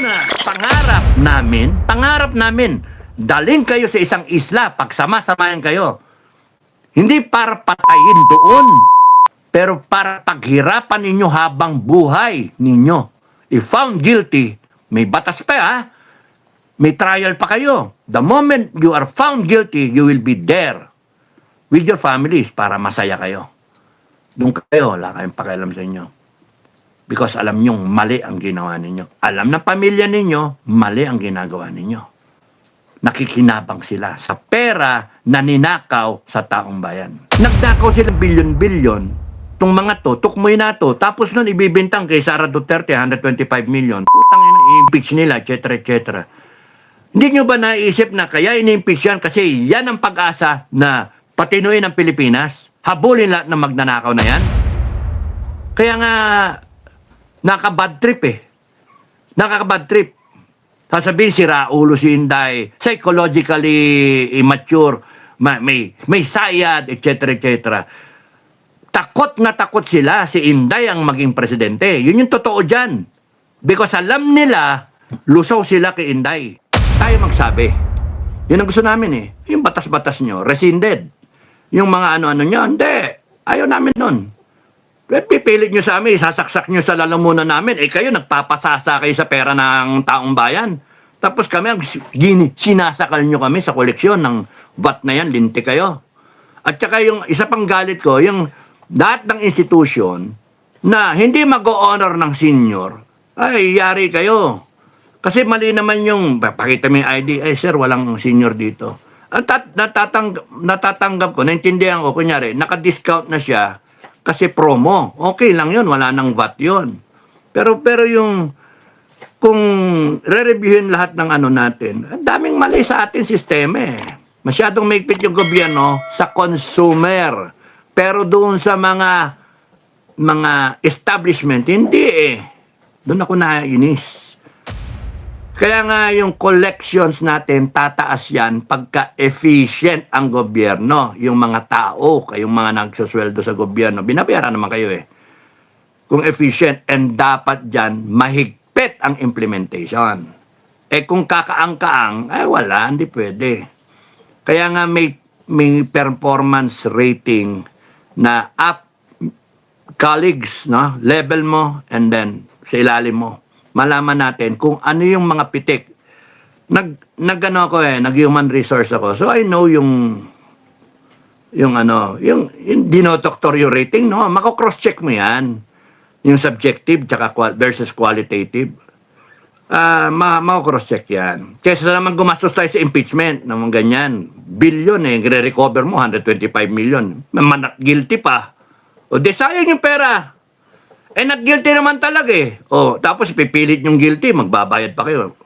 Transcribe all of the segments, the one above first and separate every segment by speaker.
Speaker 1: na pangarap namin, daling kayo sa isang isla, pagsama-samayan kayo. Hindi para patayin doon, pero para paghirapan ninyo habang buhay ninyo. If found guilty, may batas pa may trial pa kayo. The moment you are found guilty, you will be there with your families para masaya kayo. Doon kayo, wala kayong pakialam sa inyo. Because alam nyong mali ang ginawa ninyo. Alam ng pamilya ninyo, mali ang ginagawa ninyo. Nakikinabang sila sa pera na ninakaw sa taong bayan. Nagdakaw sila bilyon-bilyon. Itong mga to, tukmoy na to. Tapos nun ibibintang kay Sara Duterte, 125 million. Putang ina, i-impeach nila, etc. etc. Hindi nyo ba naisip na kaya in-impeach yan? Kasi yan ang pag-asa na patinuin ang Pilipinas. Habulin lahat ng magnanakaw na yan. Kaya nga, nakaka-bad trip Nakaka-bad trip. Sasabihin, sira ulo si Inday, psychologically immature, may sayad, etc. etc. Takot na takot sila si Inday ang maging presidente. Yun yung totoo dyan. Because alam nila, lusaw sila kay Inday. Tayo magsabi. Yun ang gusto namin Yung batas-batas nyo, rescinded. Yung mga ano-ano nyo, hindi. Ayaw namin nun. Pipilit nyo sa amin, sasaksak nyo sa lalamunan namin. Kayo, nagpapasasa kayo sa pera ng taong bayan. Tapos kami, sinasakal nyo kami sa koleksyon ng VAT na yan, linti kayo. At saka yung isa pang galit ko, yung lahat ng institusyon na hindi mag-o-honor ng senior, ay, yari kayo. Kasi mali naman yung, pakita mo yung ID, sir, walang senior dito. At natatanggap ko, naintindihan ko, kunyari, naka-discount na siya kasi promo. Okay lang yun, wala nang VAT yun. Pero yung, kung re-reviewin lahat ng ano natin, ang daming mali sa ating sistema Masyadong maigpit yung gobyerno sa consumer. Pero doon sa mga establishment, hindi Doon ako naiinis. Kaya nga yung collections natin, tataas yan pagka-efficient ang gobyerno. Yung mga tao, kayong mga nagsusweldo sa gobyerno, binabayaran naman kayo Kung efficient, and dapat dyan, mahigpit ang implementation. Kung kakaang-kaang, wala, hindi pwede. Kaya nga may performance rating na up colleagues, no? Level mo, and then sa ilalim mo. Malaman natin kung ano yung mga pitik. Nag-ano ako nag-human resource ako. So I know yung dinodoktor yung rating, no? Mako-cross-check mo yan. Yung subjective tsaka versus qualitative. Mako-cross-check yan. Kesa naman gumastos tayo sa impeachment, naman ganyan. Billion gre-recover mo, 125 million. Guilty pa. O, sayang yung pera. Nag-guilty naman talaga tapos ipipilit yung guilty, magbabayad pa kayo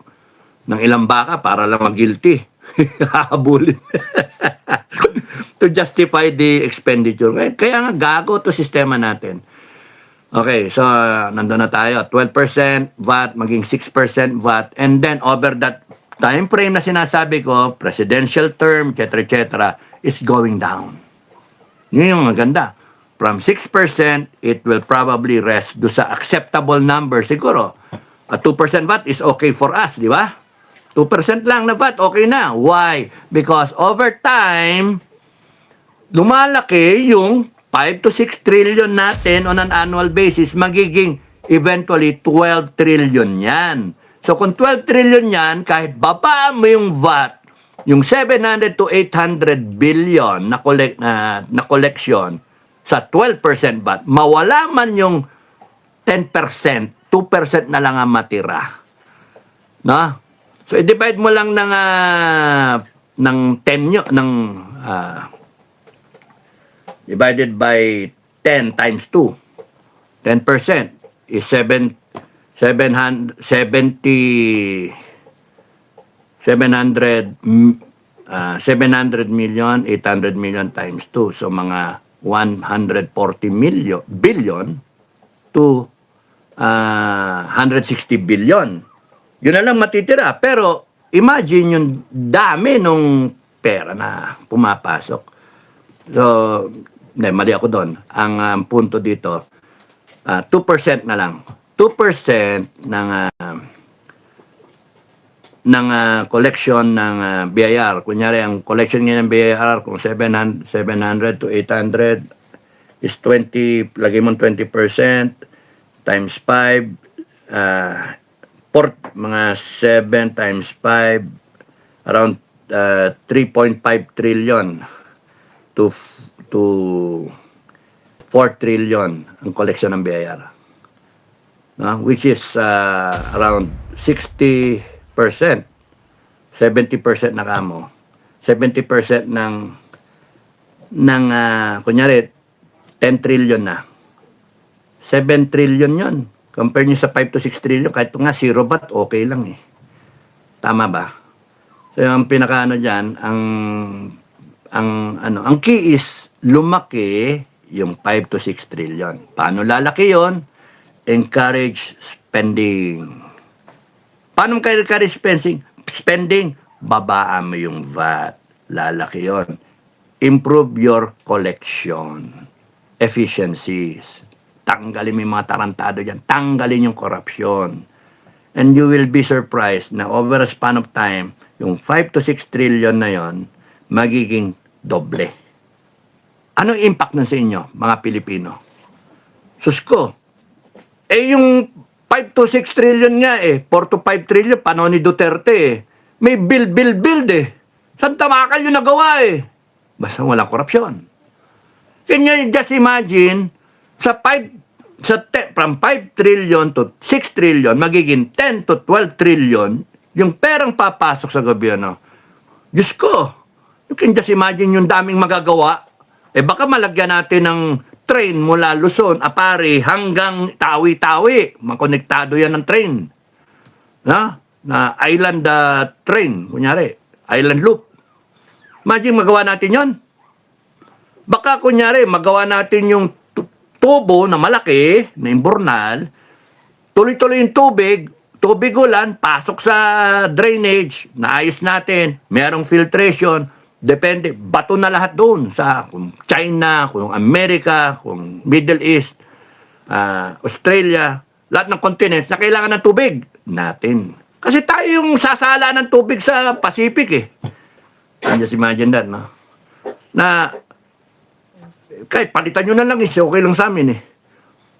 Speaker 1: ng ilang baka para lang mag-guilty. Hahabulin. To justify the expenditure. Kaya nga gago to sistema natin. Okay, so nandun na tayo. 12% VAT, maging 6% VAT. And then over that time frame na sinasabi ko, presidential term, etc., etc., is going down. Yun yung maganda. From 6%, it will probably rest do sa acceptable number siguro. 2% VAT is okay for us, di ba? 2% lang na VAT, okay na. Why? Because over time, lumalaki yung 5 to 6 trillion natin on an annual basis, magiging eventually 12 trillion yan. So kung 12 trillion yan, kahit baba mo yung VAT, yung 700 to 800 billion na collection, sa 12% VAT, mawala man yung 10%, 2% na lang ang matira. No? So, i-divide mo lang ng 10 nyo, divided by 10 times 2. 10% is 700 million, 800 million times 2. So, mga 140 billion to 160 billion. Yun na lang matitira. Pero imagine yung dami nung pera na pumapasok. So, mali ako doon. Ang punto dito, 2% na lang. 2% ng collection ng BIR. Kunyari, ang collection niya ng BIR, kung 700 to 800 is 20, lagay mo 20% times 5, mga 7 times 5, around 3.5 trillion to 4 trillion ang collection ng BIR. Which is around 60%, 70% na kamo. 70% ng kunyari, 10 trillion na. 7 trillion yon. Compare nyo sa 5 to 6 trillion, kahit nga zero bat, okay lang eh. Tama ba? So, ang pinakaano dyan, ang key is lumaki yung 5 to 6 trillion. Paano lalaki yon? Encourage spending. Paano kayo encourage spending? Babaan mo yung VAT. Lalaki yon. Improve your collection efficiencies. Tanggalin mo yung mga tarantado dyan. Tanggalin yung corruption. And you will be surprised na over a span of time, yung 5 to 6 trillion na yon magiging doble. Ano impact nun sa inyo, mga Pilipino? Sus ko, yung 5 to 6 trillion nga 4 to 5 trillion, panahon ni Duterte May build eh. Saan tamakal yung nagawa Basta walang korupsyon. Can you just imagine, from 5 trillion to 6 trillion, magiging 10 to 12 trillion, yung perang papasok sa gobyerno. Diyos ko, you can just imagine yung daming magagawa. Baka malagyan natin ng train mula Luzon, Apari, hanggang Tawi-Tawi. Makonektado yan ng train. Na island train, kunyari, island loop. Imagine magawa natin yon. Baka kunyari, magawa natin yung tubo na malaki, na imburnal, tuloy-tuloy yung tubig ulan, pasok sa drainage, naayos natin, merong filtration, depende, bato na lahat doon sa kung China, kung Amerika, kung Middle East, Australia, lahat ng continents na kailangan ng tubig natin. Kasi tayo yung sasala ng tubig sa Pacific Just imagine that, no? Na kahit palitan nyo ng langis, okay lang sa amin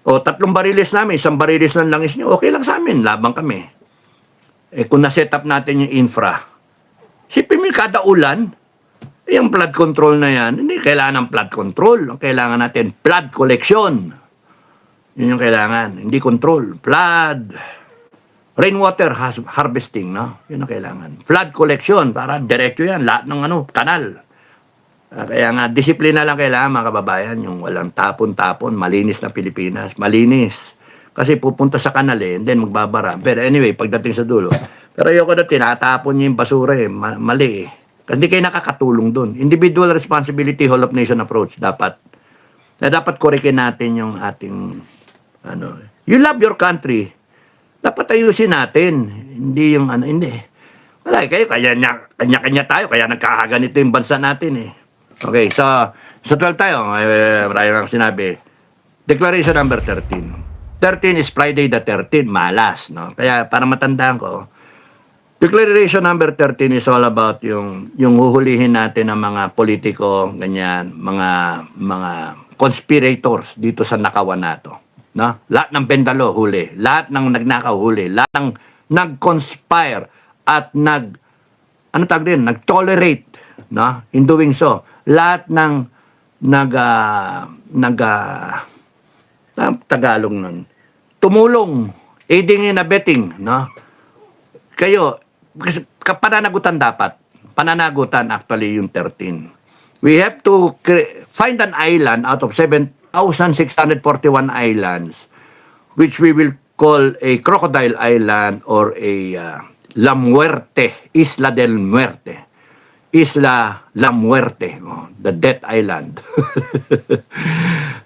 Speaker 1: O 3 bariles namin, 1 bariles ng langis nyo, okay lang sa amin, labang kami. Kung na-set up natin yung infra, sipin mo kada ulan, yung flood control na yan, hindi kailangan ng flood control. Ang kailangan natin, flood collection. Yun yung kailangan, hindi control. Flood, rainwater harvesting, no? Yun ang kailangan. Flood collection, para diretso yan, lahat ng kanal. Kaya nga, disiplina lang kailangan mga kababayan, yung walang tapon-tapon, malinis na Pilipinas, malinis. Kasi pupunta sa kanal and then magbabara. Pero anyway, pagdating sa dulo. Pero ayoko na tinatapon niya yung basura mali Kasi hindi kayo nakakatulong dun. Individual responsibility, whole of nation approach, dapat. Dapat korekin natin yung ating, you love your country. Dapat ayusin natin. Hindi yung hindi. Wala, kanya-kanya tayo, kaya nagkakaganito yung bansa natin Okay, so 12 tayo. Marami kang sinabi. Declaration number 13. 13 is Friday the 13th, malas, no? Kaya para matandaan ko, Declaration number 13 is all about yung huhulihin natin ng mga politiko, ganyan, mga conspirators dito sa nakawan nato. No? Lahat ng bendalo huli, lahat ng nagnakaw huli, lahat ng nag-conspire at nag-tolerate, no? In doing so. Lahat ng Tagalog nun, tumulong, aiding and abetting, no? Kayo, kasi pananagutan dapat. Pananagutan actually yung 13. We have to find an island out of 7,641 islands which we will call a Crocodile Island or a La Muerte, Isla del Muerte. Isla La Muerte, the Death Island.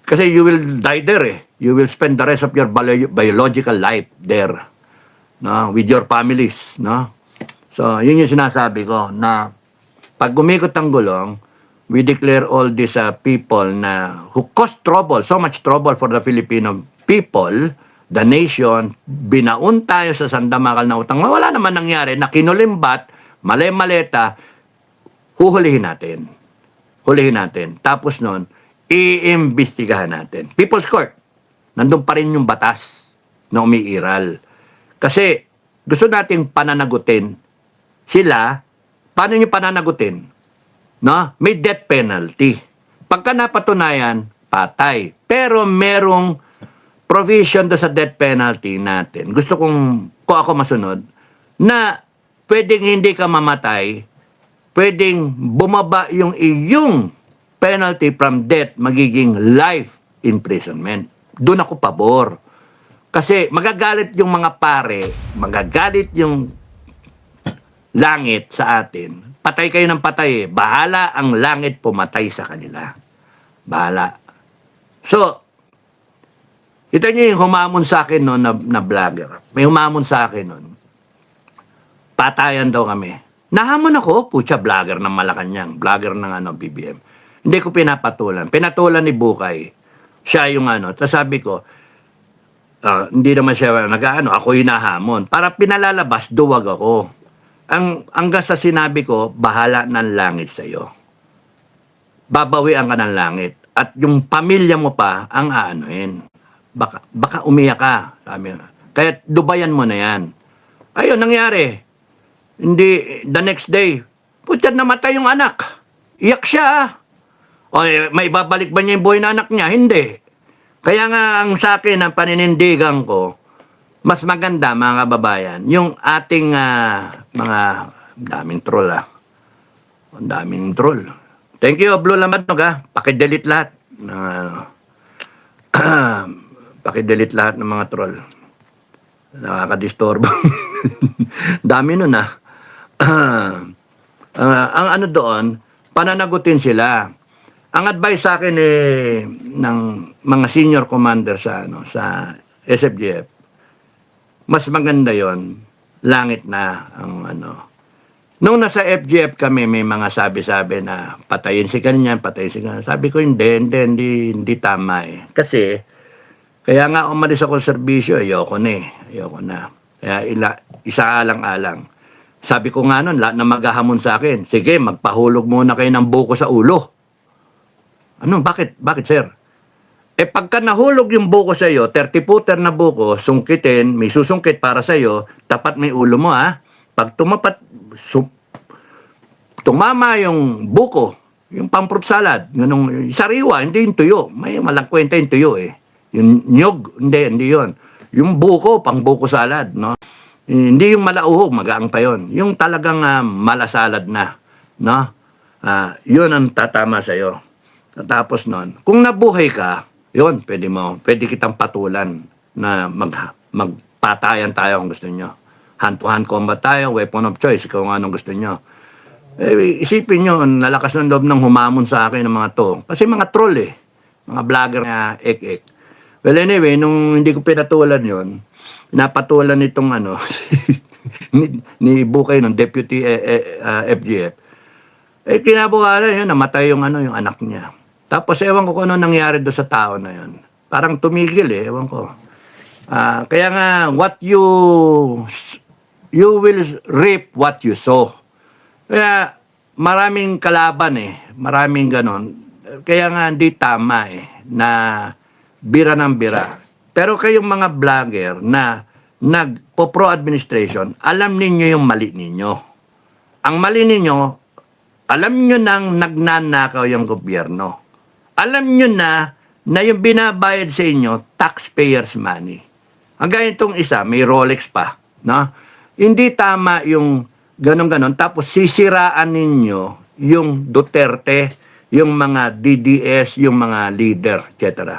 Speaker 1: Kasi you will die there You will spend the rest of your biological life there. No, with your families, no? So, yun yung sinasabi ko na pag gumikot ang gulong, we declare all these people na who cause trouble, so much trouble for the Filipino people, the nation, binaon tayo sa sandamakal na utang. Wala naman nangyari na kinulimbat, mali-maleta, huhulihin natin. Hulihin natin. Tapos nun, iimbestigahan natin. People's Court, nandun pa rin yung batas na umiiral. Kasi gusto nating pananagutin sila. Paano nyo pananagutin? No? May death penalty. Pagka napatunayan, patay. Pero merong provision do sa death penalty natin. Gusto kung ako masunod, na pwedeng hindi ka mamatay, pwedeng bumaba yung iyong penalty from death, magiging life imprisonment. Doon ako pabor. Kasi magagalit yung mga pare, magagalit yung langit sa atin. Patay kayo ng patay eh. Bahala ang langit pumatay sa kanila. Bahala. So, kita niyo yung humamon sa akin noon na vlogger. May humamon sa akin noon. Patayan daw kami. Nahamon ako, putya, vlogger ng Malacanang, vlogger ng BBM. Hindi ko pinapatulan. Pinatulan ni Bukay. Siya yung Tapos sabi ko, hindi naman siya ako yung nahamon. Para pinalalabas, duwag ako. Hanggang sa sinabi ko, bahala ng langit sa'yo. Babawian ka ng langit. At yung pamilya mo pa, ang aanuhin. Baka umiyak ka. Sabi. Kaya dubayan mo na yan. Ayun, nangyari. Hindi, the next day, putya, namatay yung anak. Iyak siya. O, may babalik ba niya yung buhay na anak niya? Hindi. Kaya nga, ang sa akin, ang paninindigan ko, mas maganda, mga kababayan, yung ating mga daming troll, Ang daming troll. Thank you, Blue Lamadnog, Pakidelete lahat. Pakidelete lahat ng mga troll. Nakakadistorbo. Dami nun, ang doon, pananagutin sila. Ang advice sa akin ng mga senior commander sa SFGF, mas maganda yon, langit na ang Nung nasa FGF kami, may mga sabi-sabi na patayin si kanyan, patayin si kanyan. Sabi ko, hindi tama eh. Kasi, kaya nga umalis ako sa serbisyo, ayoko na. Kaya isa alang-alang. Sabi ko nga nun, lahat na maghahamon sa akin, sige, magpahulog muna kayo ng buko sa ulo. Bakit? Bakit, sir? Pagka nahulog yung buko sa iyo, 30-footer na buko, sungkitin, may susungkit para sa iyo, tapat may ulo mo, Pag tumama yung buko, yung pang-fruit salad, yung sariwa, hindi yung tuyo. May malang kwenta yung tuyo eh. Yung nyog, hindi yun. Yung buko, pang-buko salad, no? Hindi yung malauhog, magaang pa yun. Yung talagang malasalad na, no? Yun ang tatama sa'yo. Tapos nun, kung nabuhay ka, yun, pwede kitang patulan na magpatayan tayo kung gusto nyo. Hand-to-hand combat tayo, weapon of choice, kung anong gusto nyo. Isipin nyo, nalakas ng loob ng humamon sa akin ng mga to. Kasi mga troll mga vlogger na ek-ek. Well, anyway, nung hindi ko pinatulan yon, pinapatulan itong ni Bukay ng Deputy FGF. Kinabukasan yun, namatay yung anak niya. Tapos ewan ko kung ano nangyari doon sa tao na yun. Parang tumigil ewan ko. Kaya nga, what you will reap what you sow. Kaya maraming kalaban maraming ganon. Kaya nga hindi tama na bira ng bira. Pero kayong mga vlogger na nagpo-pro-administration, alam ninyo yung mali ninyo. Ang mali ninyo, alam nyo nang nagnanakaw yung gobyerno. Alam nyo na yung binabayad sa inyo, taxpayers money. Ang ganitong isa, may Rolex pa. No? Hindi tama yung ganon-ganon. Tapos sisiraan ninyo yung Duterte, yung mga DDS, yung mga leader, etc.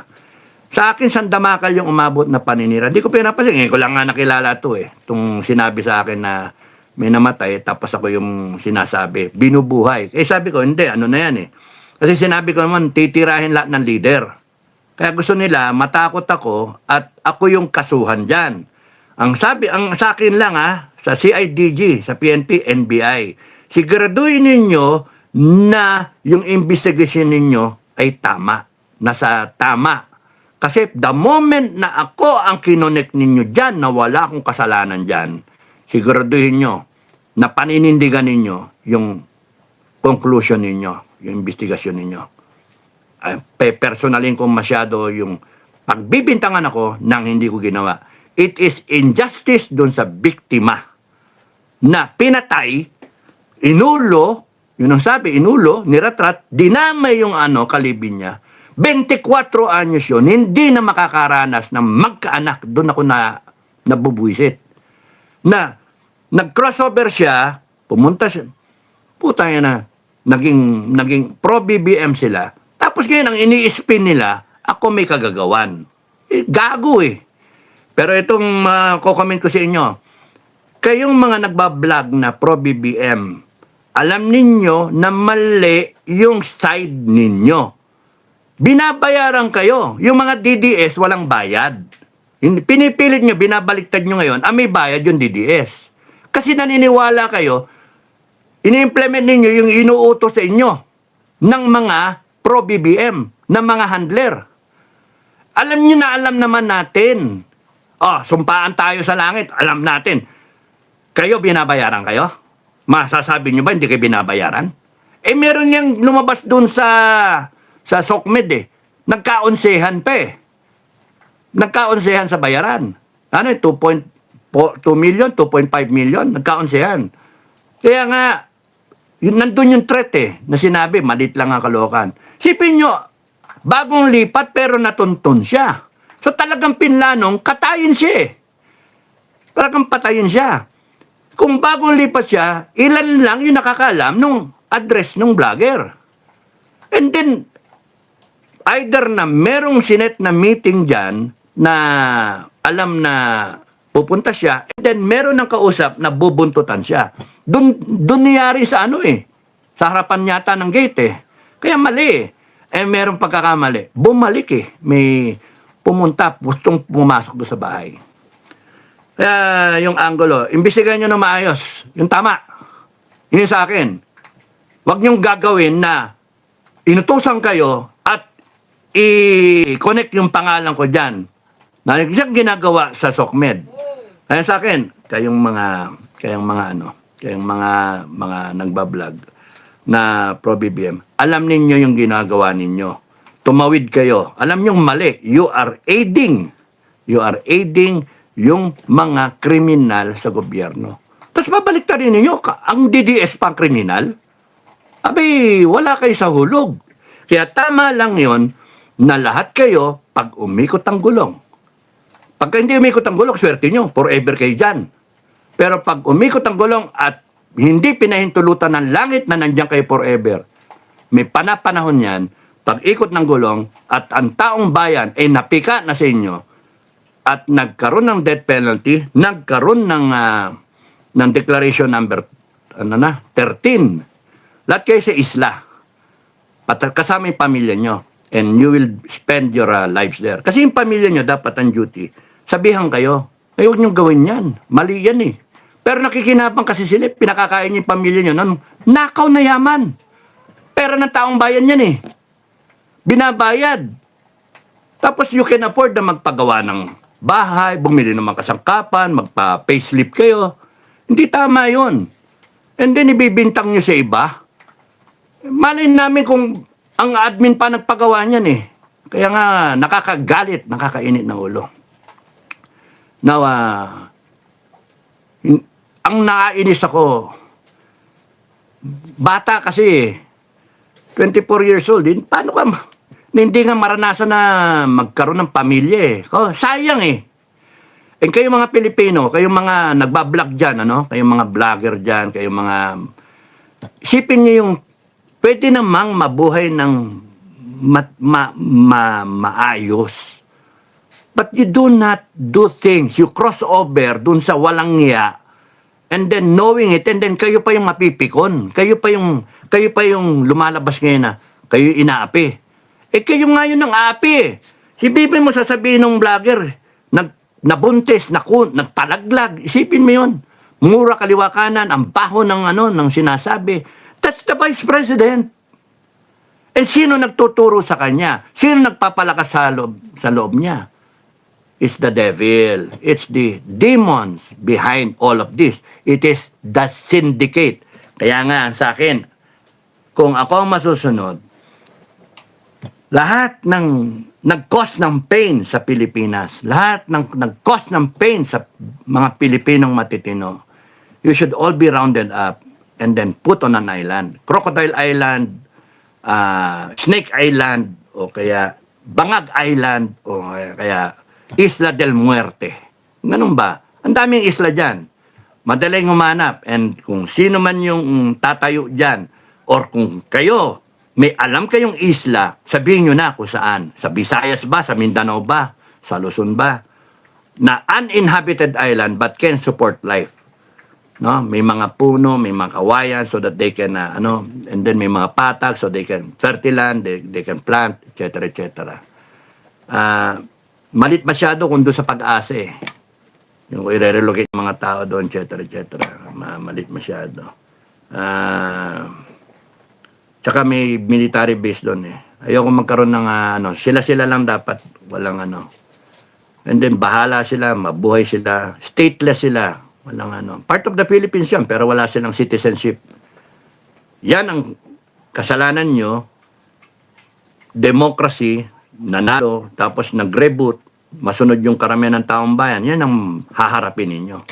Speaker 1: Sa akin, sandamakal yung umabot na paninira. Hindi ko pinapansin. Ngayon ko lang nga nakilala ito Itong sinabi sa akin na may namatay, tapos ako yung sinasabi, binubuhay. Sabi ko, hindi, na yan Kasi sinabi ko naman, titirahin lahat ng leader. Kaya gusto nila, matakot ako at ako yung kasuhan dyan. Ang sa akin lang sa CIDG, sa PNP, NBI, siguraduhin ninyo na yung investigation ninyo ay tama. Nasa tama. Kasi the moment na ako ang kinonek ninyo dyan, na wala akong kasalanan dyan, siguraduhin nyo na paninindigan ninyo yung conclusion ninyo, yung investigasyon ninyo. Personalin ko masyado yung pagbibintangan ako nang hindi ko ginawa. It is injustice dun sa biktima na pinatay, inulo, yun ang sabi, inulo, niratrat, dinamay yung kalibin niya. 24 anyos yun, hindi na makakaranas ng magkaanak. Doon ako nabubuisit. Na, nag-crossover siya, pumunta siya, puta yan na, naging pro-BBM sila. Tapos ngayon, ang ini-spin nila, ako may kagagawan. Gago eh. Pero itong kukomment ko sa inyo, kayong mga nagbablog na pro-BBM, alam ninyo na mali yung side ninyo. Binabayaran kayo. Yung mga DDS, walang bayad. Pinipilit nyo, binabaliktad nyo ngayon, may bayad yung DDS. Kasi naniniwala kayo, ini-implement ninyo yung inuutos sa inyo ng mga pro-BBM, ng mga handler. Alam nyo na alam naman natin. Sumpaan tayo sa langit, alam natin. Kayo, binabayaran kayo? Masasabi nyo ba hindi kayo binabayaran? Meron yang lumabas dun sa SOCMED eh. Nagkaonsehan pa eh. Nagkaonsehan sa bayaran. 2.2 million, 2.5 million, nagkaonsehan. Kaya nga, nandun yung threat eh, na sinabi, malit lang ang kalokan. Sipin nyo, bagong lipat pero natuntun siya. So talagang pinlanong, katayin siya eh. Talagang patayin siya. Kung bagong lipat siya, ilan lang yung nakakalam nung address nung vlogger. And then, either na merong sinet na meeting dyan na alam na pupunta siya, and then meron ng kausap na bubuntutan siya. Doon niyari sa sa harapan yata ng gate eh. Kaya mali eh. Meron pagkakamali. Bumalik eh. May pumunta, gustong pumasok doon sa bahay. Kaya yung angulo, imbestigahan nyo na maayos. Yung tama. Yun sa akin. Huwag nyong gagawin na inutusan kayo at i-connect yung pangalan ko dyan. Na siyang ginagawa sa SOCMED. Kaya sa akin, kayong mga nagbablog na pro-BBM, alam ninyo yung ginagawa ninyo. Tumawid kayo. Alam nyo mali. You are aiding yung mga kriminal sa gobyerno. Tapos babalik rin ninyo, ang DDS pang kriminal? Wala kayo sa hulog. Kaya tama lang yon na lahat kayo pag umikot ang gulong. Pagka hindi umikot ang gulong, swerte nyo, forever kayo dyan. Pero pag umikot ang gulong at hindi pinahintulutan ng langit na nandiyan kayo forever, may panahon yan, pag ikot ng gulong at ang taong bayan ay napika na sa inyo at nagkaroon ng death penalty, nagkaroon ng declaration number 13. Lahat kayo sa isla. Kasama yung pamilya nyo. And you will spend your lives there. Kasi yung pamilya nyo dapat ang duty. Sabihan kayo, huwag nyo gawin yan. Mali yan eh. Pero nakikinabang kasi sila, pinakakain niyo yung pamilya nyo ng nakaw na yaman. Pera ng taong bayan yan eh. Binabayad. Tapos you can afford na magpagawa ng bahay, bumili ng mga kasangkapan, magpa-payslip kayo. Hindi tama yun. And then ibibintang nyo sa iba. Malay namin kung ang admin pa nagpagawa niyan eh. Kaya nga nakakagalit, nakakainit na ulo. Now, ang naiinis ako, bata kasi 24 years old din, paano ka hindi nga maranasan na magkaroon ng pamilya eh. Sayang eh. And kayo mga Pilipino, kayo mga nagbablog dyan, kayong mga vlogger dyan, kayong mga isipin nyo yung pwede namang mabuhay ng maayos. But you do not do things. You cross over dun sa walang niya. And then knowing it, and then kayo pa yung mapipikon. Kayo pa yung lumalabas ngayon na kayo inaapi. Kayo nga yun ng aapi. Si Bibi mo sasabihin ng vlogger, nabuntis, nagpalaglag. Isipin mo yun. Mura kaliwa kanan, ang baho ng sinasabi. That's the Vice President. And sino nagtuturo sa kanya? Sino nagpapalakas sa loob niya? It's the devil. It's the demons behind all of this. It is the syndicate. Kaya nga sa akin, kung ako ang masusunod, lahat ng nag-cause ng pain sa Pilipinas, lahat ng nag-cause ng pain sa mga Pilipinong matitino, you should all be rounded up and then put on an island. Crocodile Island, Snake Island, o kaya Bangag Island, o kaya Isla del Muerte. Ganun ba? Ang daming isla dyan. Madaling humanap. And kung sino man yung tatayo dyan, or kung kayo, may alam kayong isla, sabihin nyo na kung saan. Sa Visayas ba? Sa Mindanao ba? Sa Luzon ba? Na uninhabited island but can support life. No, may mga puno, may mga kawayan so that they can and then may mga patag so they can fertiland, they can plant, etc. etc. Malit masyado kung doon sa Pag-asa eh. Yung i-relocate mga tao doon, etc. etc. Malit masyado. Tsaka may military base doon eh. Ayoko magkaroon ng sila-sila lang dapat, walang And then bahala sila, mabuhay sila, stateless sila. Walang Part of the Philippines yan, pero wala silang citizenship. Yan ang kasalanan nyo. Democracy, nanalo, tapos nag-reboot, masunod yung karamihan ng taong bayan. Yan ang haharapin ninyo.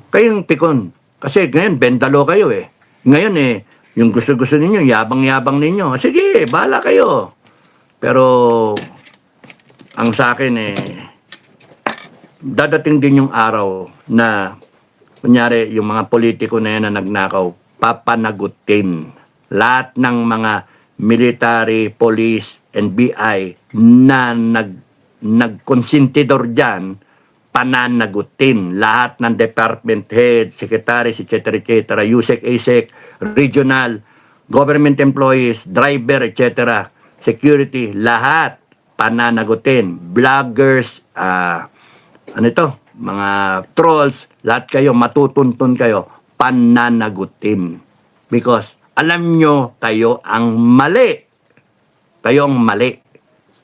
Speaker 1: Kayong pikon. Kasi ngayon, bendalo kayo eh. Ngayon yung gusto-gusto ninyo, yabang-yabang ninyo. Sige, bahala kayo. Pero, ang sa akin dadating din yung araw na kunyari, yung mga politiko na yan na nagnakaw, papanagutin lahat ng mga military, police, and BI na nagkonsentidor dyan, pananagutin lahat ng department head, secretaries, etc., etc., USEC, ASEC, regional, government employees, driver, etc., security, lahat pananagutin. Vloggers, mga trolls, lahat kayo, matutuntun kayo, pananagutin. Because alam nyo, kayo ang mali. Kayo ang mali.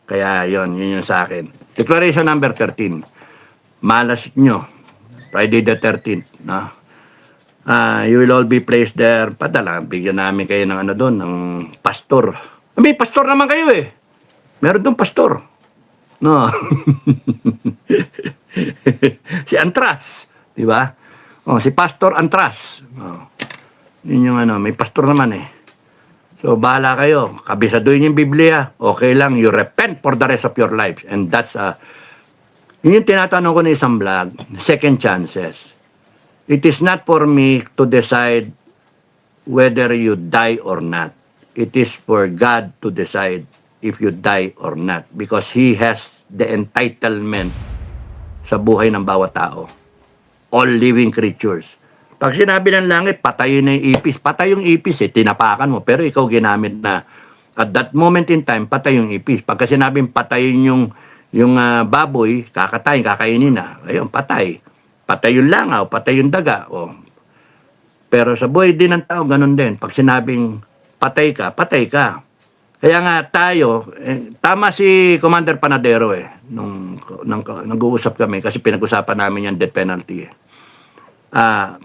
Speaker 1: Kaya yun yung sa akin. Declaration number 13. Malas nyo. Friday the 13th. No? You will all be placed there. Padala, bigyan namin kayo ng doon, ng pastor. May pastor naman kayo eh. Meron doon pastor. No. Si Antras, di ba? Si Pastor Antras. Yun yung may pastor naman eh. So, bahala kayo. Kabisaduhin yung Biblia. Okay lang, you repent for the rest of your life. And that's yun yung tinatanong ko na isang vlog, second chances. It is not for me to decide whether you die or not. It is for God to decide if you die or not. Because He has the entitlement sa buhay ng bawat tao. All living creatures. Pag sinabi ng langit, patayin na yung ipis. Patay yung ipis tinapakan mo. Pero ikaw ginamit na. At that moment in time, patay yung ipis. Pagka sinabing patayin yung baboy, kakainin na. Ayun, patay. Patay yung langaw, patay yung daga. Pero sa buhay din ng tao, ganun din. Pag sinabing patay ka, patay ka. Kaya nga tayo, tama si Commander Panadero nung nag-uusap kami kasi pinag-usapan namin yung death penalty.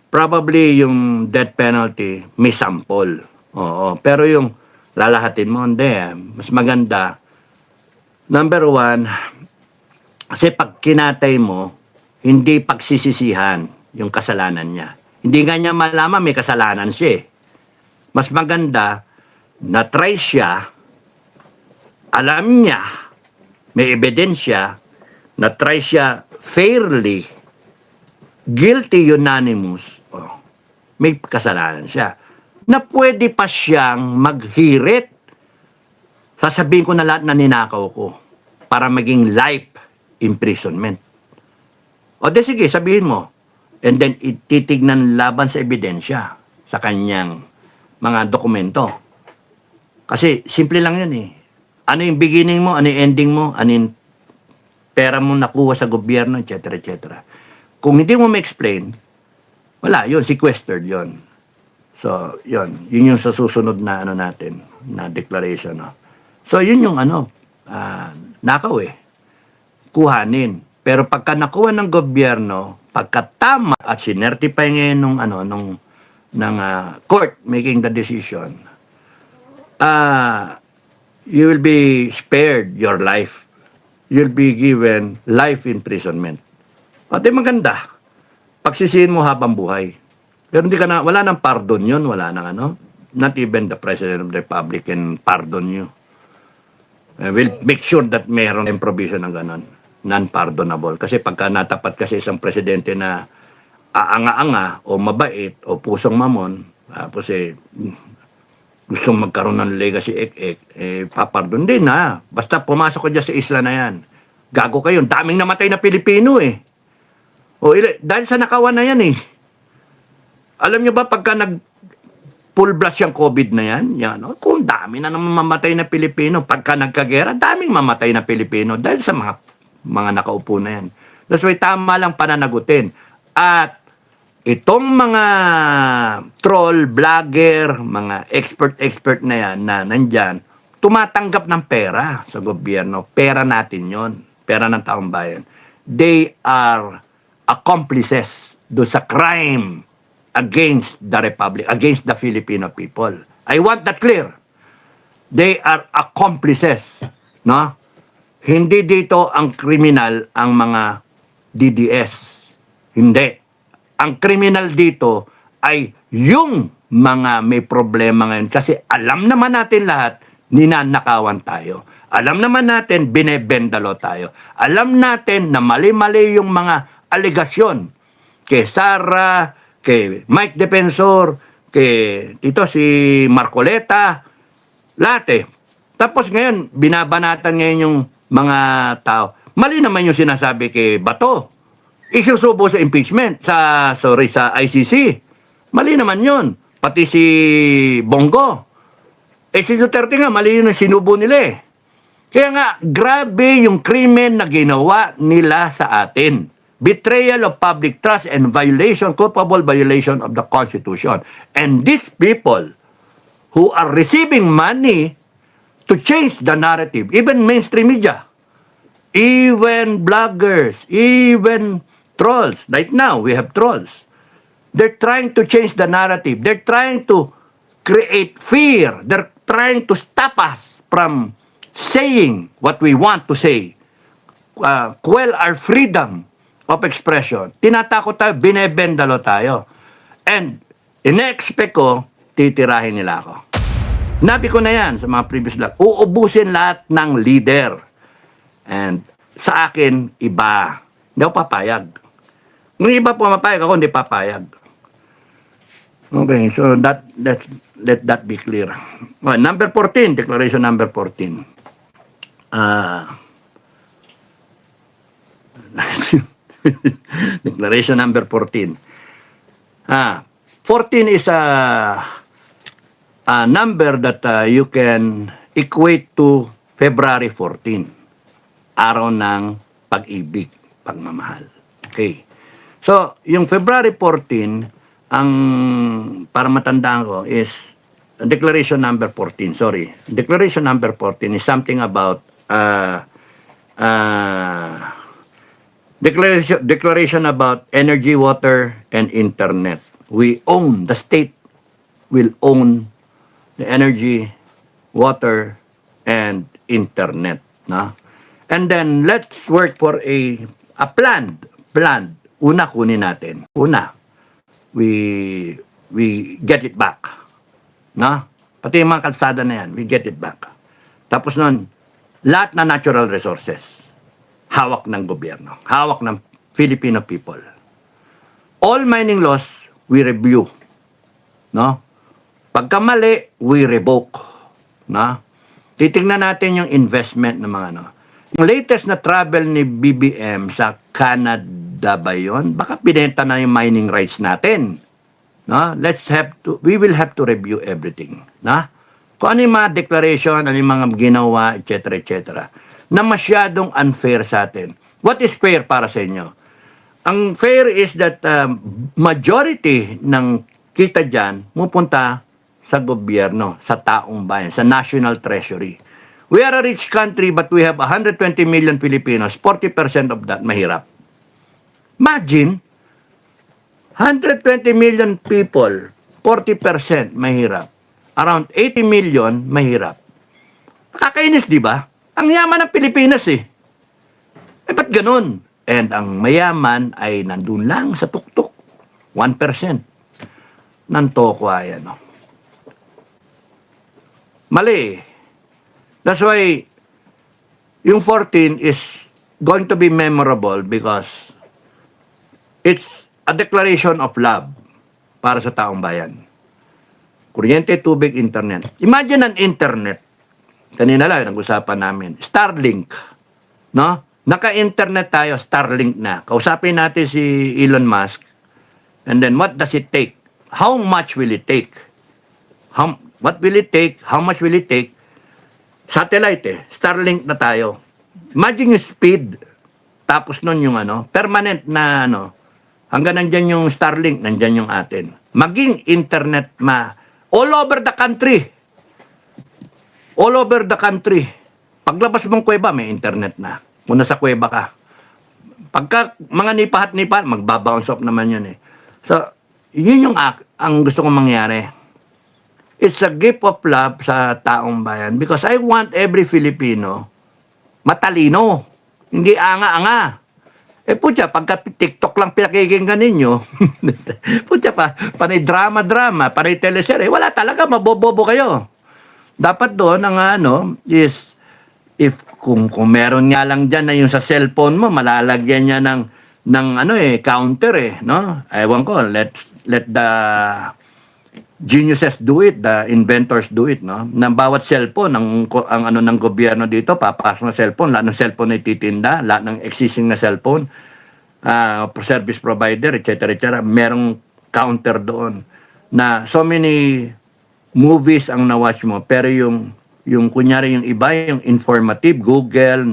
Speaker 1: Probably yung death penalty may sample. Oo, pero yung lalahatin mo, hindi. Mas maganda. Number one, kasi pag kinatay mo, hindi pagsisisihan yung kasalanan niya. Hindi nga niya malaman may kasalanan siya. Mas maganda na try siya, alam niya, may ebidensya, na try siya fairly, guilty unanimous, may kasalanan siya, na pwede pa siyang maghirit. Sasabihin ko na lahat na ninakaw ko para maging life imprisonment. O de sige, sabihin mo. And then ititignan laban sa ebidensya sa kanyang mga dokumento. Kasi simple lang yan Ano yung beginning mo, ano yung ending mo, ano yung pera mo nakuha sa gobyerno, etc. etc. Kung hindi mo ma-explain, wala, yun, sequestered yun. So, yun yung sa susunod na natin, na declaration. So, yun yung nakaw eh. Kuhanin. Pero pagka nakuha ng gobyerno, pagka tama at sinertify ngayon ng court making the decision, you will be spared your life. You'll be given life imprisonment. O, di maganda. Pagsisihin mo habang buhay. Pero hindi ka na, wala nang pardon yun, wala nang not even the President of the Republic can pardon you. We'll make sure that mayroon yung provision ng ganon, non-pardonable. Kasi pagka natapat kasi isang presidente na aanga-anga o mabait o pusong mamon, tapos gustong magkaroon ng legacy papardon din na. Basta pumasok ko dyan sa isla na yan. Gago kayo, daming namatay na Pilipino eh. Dahil sa nakawan na yan eh. Alam nyo ba pagka full blast yung COVID na yan, kung dami na naman mamatay na Pilipino, pagka nagkagera, daming mamatay na Pilipino dahil sa mga nakaupo na yan. That's why tama lang pananagutin. At itong mga troll, vlogger, mga expert na yan na nandyan, tumatanggap ng pera sa gobyerno. Pera natin yon, pera ng taong bayan. They are accomplices do sa crime against the Republic, against the Filipino people. I want that clear. They are accomplices, no? Hindi dito ang kriminal ang mga DDS. Hindi. Ang kriminal dito ay yung mga may problema ngayon. Kasi alam naman natin lahat, ninanakawan tayo. Alam naman natin, binebendalo tayo. Alam natin na mali-mali yung mga aligasyon kay Sara, kay Mike Defensor, kay si Marcoleta, lahat eh. Tapos ngayon, binabanatan ngayon yung mga tao. Mali naman yung sinasabi kay Bato. Isusubo sa impeachment, sa ICC. Mali naman yun. Pati si Bongo. Si Duterte nga, mali yun ang sinubo nila eh. Kaya nga, grabe yung krimen na ginawa nila sa atin. Betrayal of public trust and culpable violation of the Constitution. And these people who are receiving money to change the narrative, even mainstream media, even bloggers, even trolls. Right now, we have trolls. They're trying to change the narrative. They're trying to create fear. They're trying to stop us from saying what we want to say. Quell our freedom of expression. Tinatakot tayo, binebendalo tayo. And in-expect ko, titirahin nila ako. Nabi ko na yan sa mga previous vlog. Uubusin lahat ng leader. And sa akin, iba. Hindi ako papayag. Kung iba pumapayag ako, hindi papayag. Okay, so let that be clear. Well, number 14, declaration number 14. Declaration number 14. 14 is a number that you can equate to February 14. Araw ng pag-ibig, pagmamahal. Okay. So, yung February 14, ang para matandaan ko is Declaration number 14. Sorry. Declaration number 14 is something about Declaration about energy, water, and internet. The state will own the energy, water, and internet. No? And then, let's work for a plan. Una, kunin natin. Una, we get it back. No? Pati yung mga kalsada na yan, we get it back. Tapos nun, lahat na natural resources hawak ng gobyerno, hawak ng Filipino people. All mining laws, we review. No? Pagka mali, we revoke. No? Titingnan natin yung investment ng mga Yung latest na travel ni BBM sa Canada ba yun? Baka pinenta na yung mining rights natin. No? We will have to review everything. No? Kung ano yung mga declaration, ano yung mga ginawa, etc. Na masyadong unfair sa atin. What is fair para sa inyo? Ang fair is that majority ng kita dyan pupunta sa gobyerno, sa taong bayan, sa national treasury. We are a rich country but we have 120 million Filipinos. 40% of that mahirap. Imagine, 120 million people, 40% mahirap. Around 80 million mahirap. Nakakainis, di ba? Ang yaman ng Pilipinas eh. Eh, ba't ganun? And ang mayaman ay nandun lang sa tuktok. 1% ng tokwa yan. No? Mali. That's why yung 14 is going to be memorable because it's a declaration of love para sa taong bayan. Kuryente, tubig, internet. Imagine an internet. Kanina lang, nag-usapan namin. Starlink. No? Naka-internet tayo, Starlink na. Kausapin natin si Elon Musk. And then, what does it take? How much will it take? What will it take? How much will it take? Satellite eh. Starlink na tayo. Imagine yung speed. Tapos nun yung permanent na hanggang nandyan yung Starlink, nandyan yung atin. Maging internet all over the country. All over the country. Paglabas mong kuweba, may internet na. Muna sa kuweba ka. Pagka mga nipahat-nipahat, magbabounce off naman yun eh. So, yun yung ang gusto kong mangyari. It's a gift of love sa taong bayan because I want every Filipino matalino. Hindi anga-anga. Eh, putya, pagka TikTok lang pinakikinggan ninyo, putya panay drama-drama, panay teleserye, wala talaga, mabobobo kayo. Dapat doon ang is if kung meron nga lang diyan na yung sa cellphone mo malalagyan niya ng counter no? Ewan ko, let the geniuses do it, the inventors do it, no? Nang bawat cellphone ang ng gobyerno dito papasok na cellphone, lahat ng cellphone ay titinda, lahat ng existing na cellphone service provider, etc. merong counter doon na so many movies ang na-watch mo, pero yung kunyari yung iba, yung informative, Google,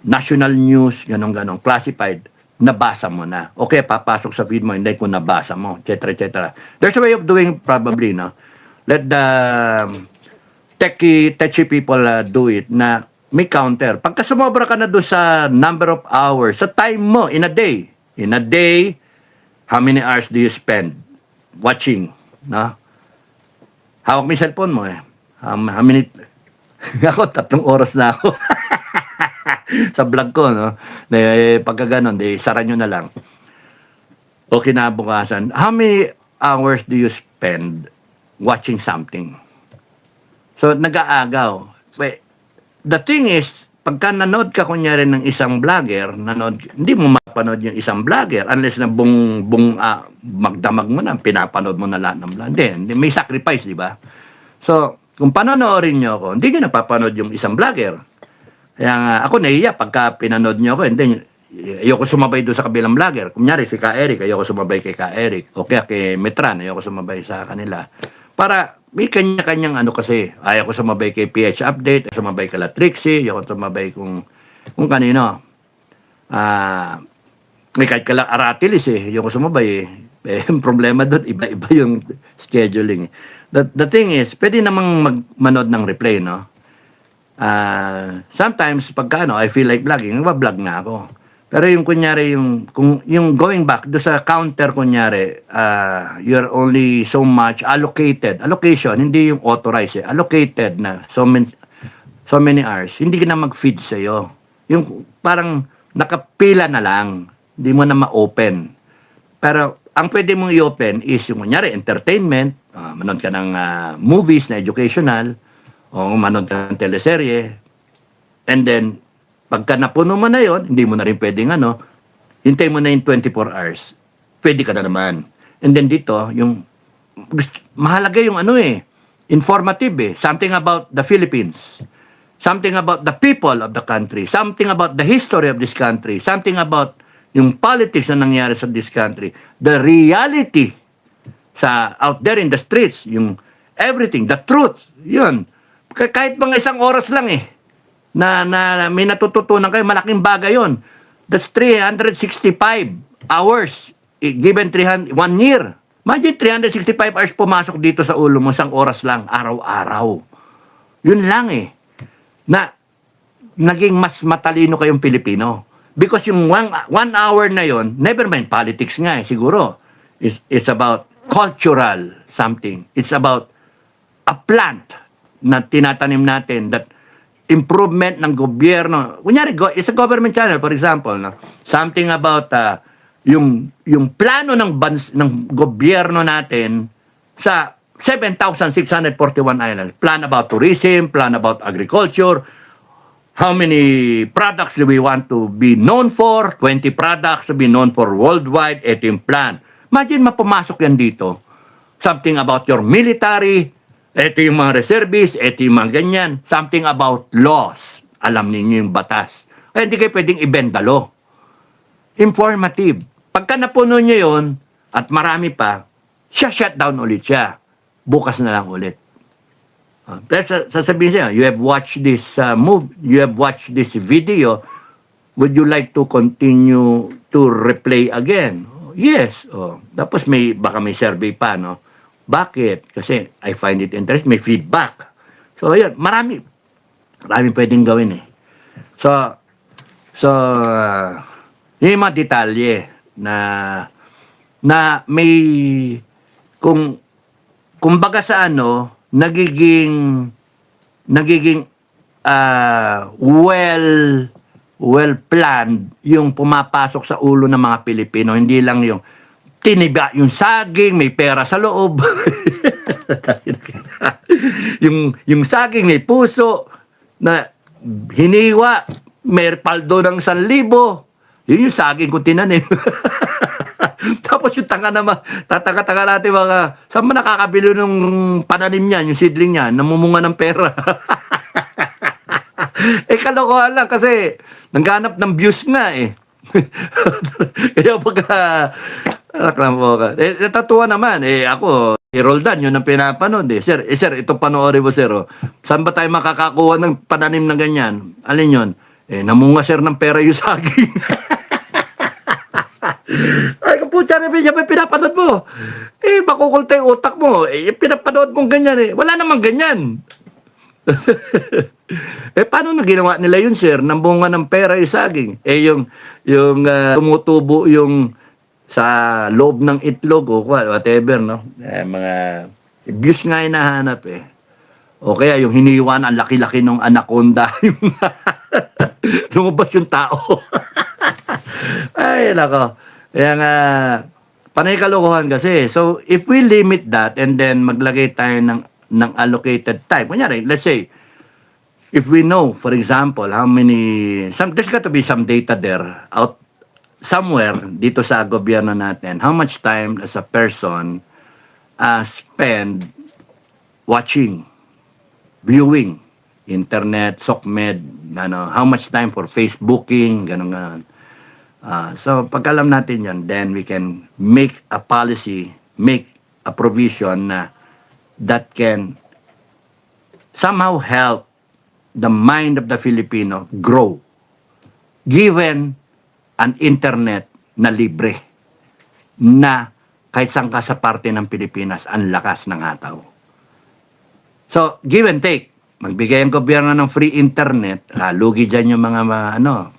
Speaker 1: national news, ganun, classified, nabasa mo na. Okay, papasok sa feed mo, hindi kung nabasa mo, etc. There's a way of doing probably, no? Let the techie people do it na may counter. Pagka sumobra ka na doon sa number of hours, sa time mo, in a day, how many hours do you spend watching, no? Hawak mo yung cellphone mo eh. How many... Ako, 3 oras na ako. Sa vlog ko, no? Pagka ganon, sara nyo na lang. O kinabukasan, how many hours do you spend watching something? So, nag-aagaw. The thing is, pagka nanood ka kunyari ng isang vlogger, hindi mo mapanood yung isang vlogger unless na magdamag mo na, pinapanood mo na lahat ng vlog. Hindi, may sacrifice, di ba? So, kung panonoorin nyo ako, hindi nyo napapanood yung isang vlogger. Kaya nga, ako nahiya pagka pinanood nyo ako, hindi, ayoko sumabay doon sa kabilang vlogger. Kunyari, si Ka Eric, ayoko sumabay kay Ka Eric. O kaya kay Metran, ayoko sumabay sa kanila. Para, may kanya-kanyang kasi. Ayaw ko sumabay kay PH Update, sumabay kay Trixie, ayaw ko sumabay kung kanino. May kahit kala Aratilis ayaw ko sumabay yung problema doon, iba-iba yung scheduling. The thing is, pwede namang manood ng replay, no? Sometimes, pagka I feel like vlogging, nagbablog na ako. Pero yung kunyari, yung going back, do sa counter kunyari, you're only so much allocated. Allocation, hindi yung authorized allocated na so many hours. Hindi ka na mag-feed sa'yo. Yung parang nakapila na lang. Hindi mo na ma-open. Pero ang pwede mong i-open is yung kunyari, entertainment, manood ka ng movies na educational, o manood ka ng teleserye, and then, pagka napuno mo na yon, hindi mo na rin pwedeng hintay mo na yung 24 hours. Pwede ka na naman. And then dito, mahalaga yung informative Something about the Philippines. Something about the people of the country. Something about the history of this country. Something about yung politics na nangyari sa this country. The reality out there in the streets. Yung everything, the truth. Yun. Kahit mga 1 oras lang na may natututunan kayo, malaking bagay yon. That's 365 hours given 1 year. Imagine 365 hours pumasok dito sa ulo mo, isang oras lang, araw-araw. Yun lang eh. Na naging mas matalino kayong Pilipino. Because yung one hour na yon, never mind politics nga eh, siguro. It's about cultural something. It's about a plant na tinatanim natin that improvement ng gobyerno. Kunyari, it's a government channel, for example, no? Something about yung plano ng gobyerno natin sa 7,641 islands. Plan about tourism, plan about agriculture, how many products do we want to be known for, 20 products to be known for worldwide, ito yung plan. Imagine mapumasok yan dito. Something about your military, ito yung mga reservists, ito yung mga ganyan. Something about laws. Alam ninyo yung batas. Kaya hindi kayo pwedeng i-bend the law. Informative. Pagka napuno nyo yun, at marami pa, shut down ulit siya. Bukas na lang ulit. Pero sasabihin siya, you have watched this you have watched this video, would you like to continue to replay again? Yes. Tapos baka may survey pa, no? Bakit? Kasi I find it interesting, may feedback. So, yun, marami pwedeng gawin eh. So, yung mga detalye na may, kung baga sa nagiging well planned yung pumapasok sa ulo ng mga Pilipino, hindi lang yung tiniba yung saging, may pera sa loob. yung saging may puso na hiniwa, may paldo ng 1,000. Yun yung saging kung tinanim. Tapos yung tanga naman, tataka-taka natin saan ba nakakabili ng pananim niyan, yung seedling niyan, namumunga ng pera. Kalokohan lang kasi nangganap ng views nga eh. Kaya natatuwa naman. Ako, Roldan, yun ang pinapanood eh. Sir, ito panoorin mo, sir. Saan ba tayo makakakuha ng pananim na ganyan? Alin yun? Namunga, sir, ng pera yung saging. Ay, kaputya na may pinapanood mo. Makukulta yung utak mo. Pinapanood mong ganyan eh. Wala namang ganyan. Paano na ginawa nila yun, sir? Namunga ng pera yung saging. Yung tumutubo yung sa loob ng itlog o whatever, no? Mga views nga hinahanap eh. O kaya yung hiniwan, ang laki-laki ng anaconda. Lumabas yung tao. Ay, nako. Kaya nga, panay kalokohan kasi. So, if we limit that and then maglagay tayo ng allocated time. Kunyari, let's say, if we know, for example, how many, there's got to be some data there out somewhere dito sa gobyerno natin, how much time as a person spend watching, viewing, internet, SOCMED, how much time for Facebooking, ganon. So, pag alam natin yan, then we can make a policy, make a provision na that can somehow help the mind of the Filipino grow, given an internet na libre, na kahit saan ka sa parte ng Pilipinas, ang lakas ng hataw. So, give and take. Magbigay ang gobyerno ng free internet, lugi dyan yung mga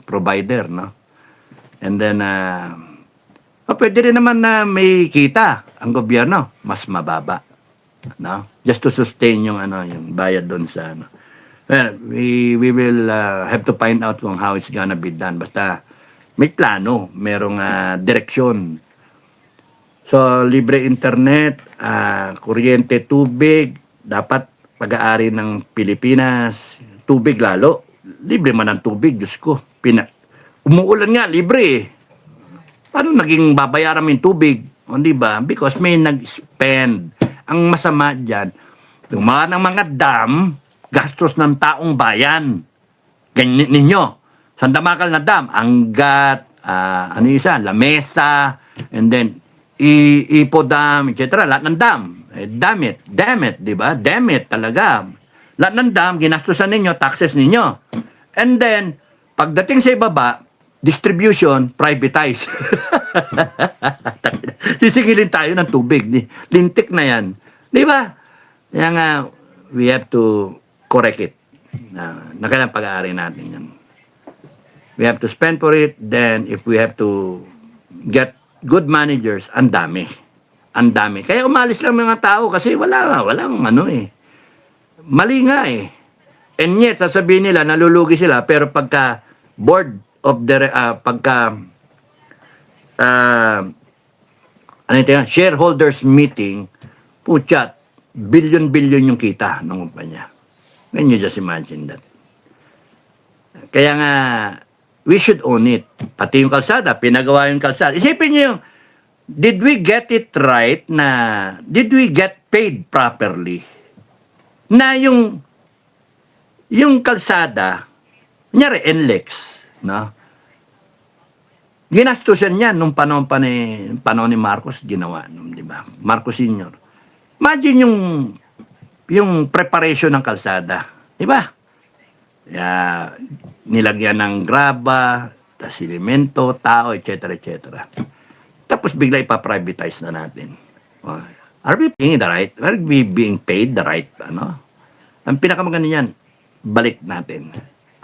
Speaker 1: provider, no? And then, pwede rin naman na may kita ang gobyerno, mas mababa, no? Just to sustain yung bayad doon sa Well, we will have to find out kung how it's gonna be done. Basta may plano, merong direksyon. So, libre internet, kuryente, tubig, dapat pag-aari ng Pilipinas, tubig lalo. Libre man ang tubig, Diyos ko. Umuulan nga, libre eh. Paano naging babayaran mo yung tubig? O, di ba? Because may nag-spend. Ang masama dyan, dumaan ng mga dam, gastos ng taong bayan. Ganyan ninyo. Sandamakal na dam, Angat, Lamesa, and then Ipo Dam, etc. Lahat ng dam. Damn it, di ba? Damn it talaga. Lahat ng dam, ginastusan ninyo, taxes ninyo. And then, pagdating sa ibaba, distribution, privatize. Sisingilin tayo ng tubig. Lintik na yan. Di ba? Kaya nga, we have to correct it. Na kailangan pag-aari natin yan. We have to spend for it. Then, if we have to get good managers, ang dami. Ang dami. Kaya umalis lang mga tao kasi walang ano eh. Mali nga eh. And yet, sasabihin nila, nalulugi sila, pero pagka board of the, ano ito yan, shareholders meeting, putya, billion-billion yung kita ng kumpanya. Can you just imagine that? Kaya nga, we should own it. Pati yung kalsada, pinagawa yung kalsada. Isipin niyo yung, did we get it right na, did we get paid properly? Na yung kalsada, kunyari, NLEX, no? Ginastusan yan nung panahon ni Marcos, ginawa, di ba? Marcos Sr. Imagine yung preparation ng kalsada, di ba? Nilagyan ng graba, simento, tao, etc. Tapos bigla ipa-privatize na natin. Are we paying the right? Are we being paid the right? Ano? Ang pinakamaganda niyan, balik natin.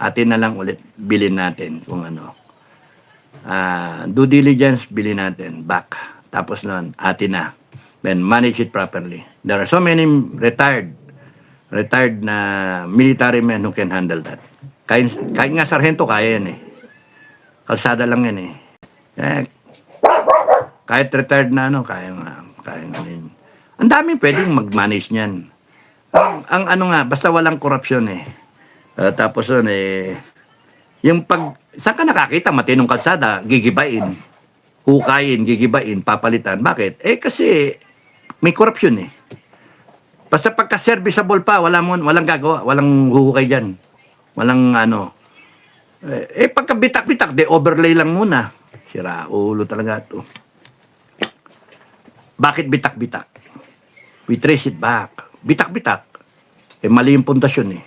Speaker 1: Atin na lang ulit, bilhin natin kung ano. Due diligence, bilhin natin, back. Tapos nun, atin na. Then manage it properly. There are so many retired na military men who can handle that. Kahit nga sarhento, kaya yan eh. Kalsada lang yan eh. Kahit retired na ano, kaya nga yun. Ang daming pwedeng mag-manage niyan. Ang ano nga, basta walang korupsyon eh. Tapos yun eh, saan ka nakakita matinong kalsada, gigibain, hukayin, gigibain, papalitan. Bakit? Kasi may korupsyon eh. Basta pagka-serviceable pa, walang gagawa, walang huhukay dyan. Walang ano. Pagka bitak-bitak, overlay lang muna. Sira ulo talaga ito. Bakit bitak-bitak? We trace it back. Bitak-bitak. Mali yung pundasyon eh.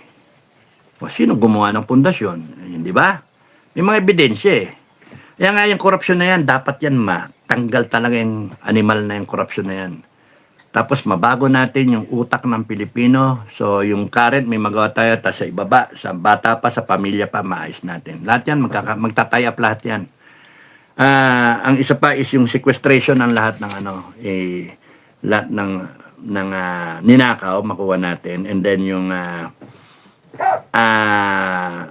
Speaker 1: Sino gumawa ng pundasyon? Hindi ba? May mga ebidensya eh. Kaya nga yung korupsyon na yan, dapat yan matanggal talaga yung animal na yung korupsyon na yan. Tapos mabago natin yung utak ng Pilipino. So yung current may magawa tayo, tapos sa ibaba, sa bata pa, sa pamilya pa, maayos natin. Lahat yan, magtatay up lahat yan. Ang isa pa is yung sequestration ng lahat ng lahat ng ninakaw, makuha natin. And then yung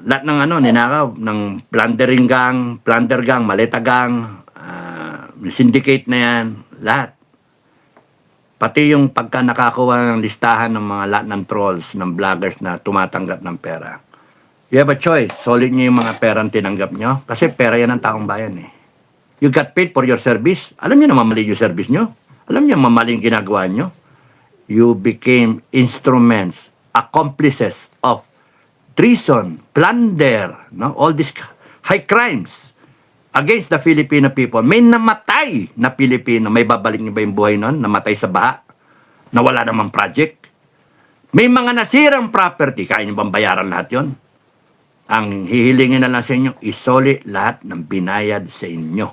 Speaker 1: lahat ng ninakaw, ng plunder gang, maleta gang, syndicate na yan, lahat. Pati yung pagka nakakuha ng listahan ng mga lahat ng trolls, ng vloggers na tumatanggap ng pera. You have a choice. Solid nyo yung mga perang tinanggap nyo. Kasi pera yan ng taong bayan eh. You got paid for your service. Alam nyo na mamali yung service nyo. Alam nyo mamali yung ginagawa nyo. You became instruments, accomplices of treason, plunder, no? All these high crimes against the Filipino people. May namatay na Pilipino. May babalik niyo ba yung buhay nun? Namatay sa baha? Na wala namang project? May mga nasirang property. Kaya niyo bang bayaran lahat yon? Ang hihilingin na lang sa inyo, isoli lahat ng binayad sa inyo.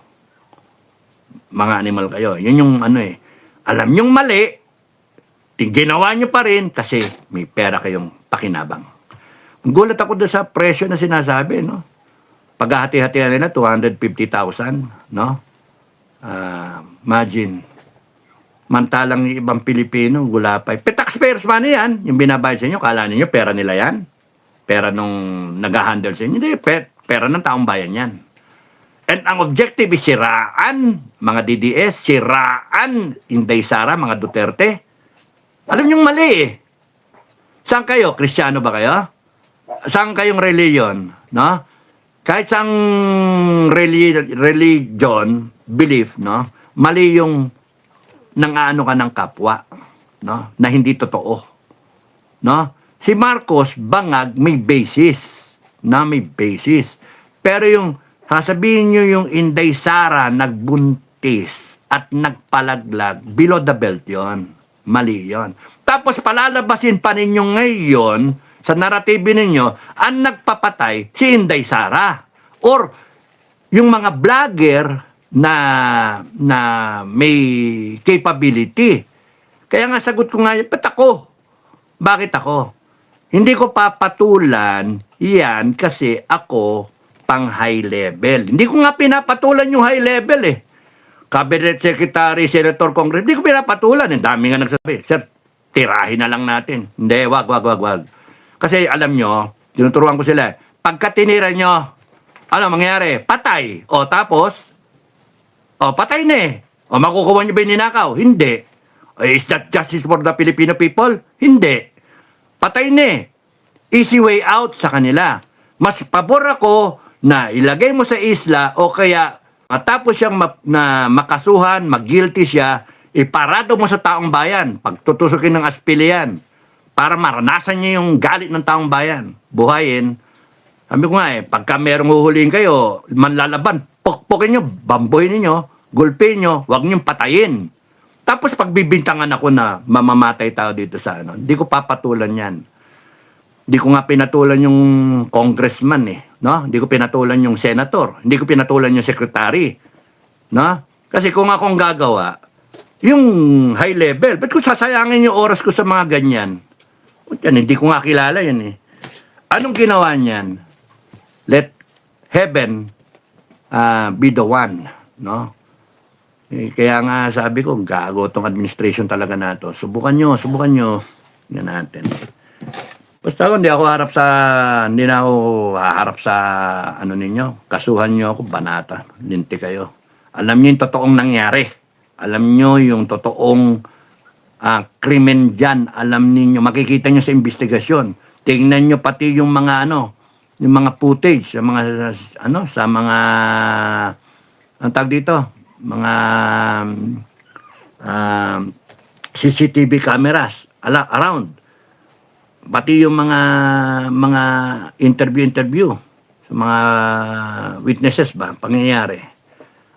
Speaker 1: Mga animal kayo. Yun yung alam nyong mali, ginawa nyo pa rin kasi may pera kayong pakinabang. Gulat ako doon sa presyo na sinasabi, no? Paghahati-hatihan nila, 250,000, no? Imagine. Mantalang yung ibang Pilipino, gulapay. Taxpayers money yan. Yung binabayad sa inyo, kala ninyo, pera nila yan. Pera nung nag-handle sa inyo. Hindi, pera ng taong bayan yan. And ang objective is siraan, mga DDS, siraan, Inday Sara, mga Duterte. Alam niyong mali eh. Saan kayo? Kristiyano ba kayo? Saan kayong religion? No? Kahit sang religion, belief, no? Mali yung nang-ano ka ng kapwa, no? Na hindi totoo. No? Si Marcos, bangag, may basis. Na may basis. Pero yung, sasabihin nyo yung Inday Sara, nagbuntis at nagpalaglag, below the belt yon. Mali yon. Tapos palalabasin pa ninyo ngayon, sa naratibe ninyo, ang nagpapatay si Inday Sara. Or, yung mga vlogger na may capability. Kaya nga sagot ko nga, ba't ako? Bakit ako? Hindi ko papatulan yan kasi ako pang high level. Hindi ko nga pinapatulan yung high level eh. Cabinet Secretary, Senator, Congress, hindi ko pinapatulan. Ang dami nga nagsasabi, sir, tirahin na lang natin. Hindi, wag. Kasi alam nyo, tinuturuan ko sila, pagka tinira nyo, ano mangyari? Patay. O tapos, patay na eh. O makukuha nyo ba yung ninakaw? Hindi. Is that justice for the Filipino people? Hindi. Patay na eh. Easy way out sa kanila. Mas pabor ako na ilagay mo sa isla o kaya matapos siyang makasuhan, mag-guilty siya, iparado mo sa taong bayan. Pagtutusukin ng aspilian para maranasan niya yung galit ng taong bayan. Buhayin. Sabi ko nga pagka merong huhulihin kayo, manlalaban, pokpokin nyo, bambuhin ninyo, gulpin nyo, huwag nyo patayin. Tapos pagbibintangan ako na mamamatay tao dito sa ano, hindi ko papatulan yan. Hindi ko nga pinatulan yung congressman no? Hindi ko pinatulan yung senator, hindi ko pinatulan yung secretary, no? Kasi kung akong gagawa, yung high level, ba't ko sasayangin yung oras ko sa mga ganyan? Yan, hindi ko nga kilala yan Anong ginawa niyan? Let heaven be the one, no? Kaya nga sabi ko, gago tong administration talaga na to. Subukan nyo. Yan natin. Basta ako, hindi na ako haharap sa ano ninyo. Kasuhan nyo ako, banata. Linti kayo. Alam nyo yung totoong nangyari. Alam nyo yung totoong krimen dyan. Alam niyo, makikita nyo sa investigasyon. Tingnan nyo pati yung mga yung mga footage, sa mga ang tag dito, mga CCTV cameras around. Pati yung mga interview sa mga witnesses ba, pangyayari.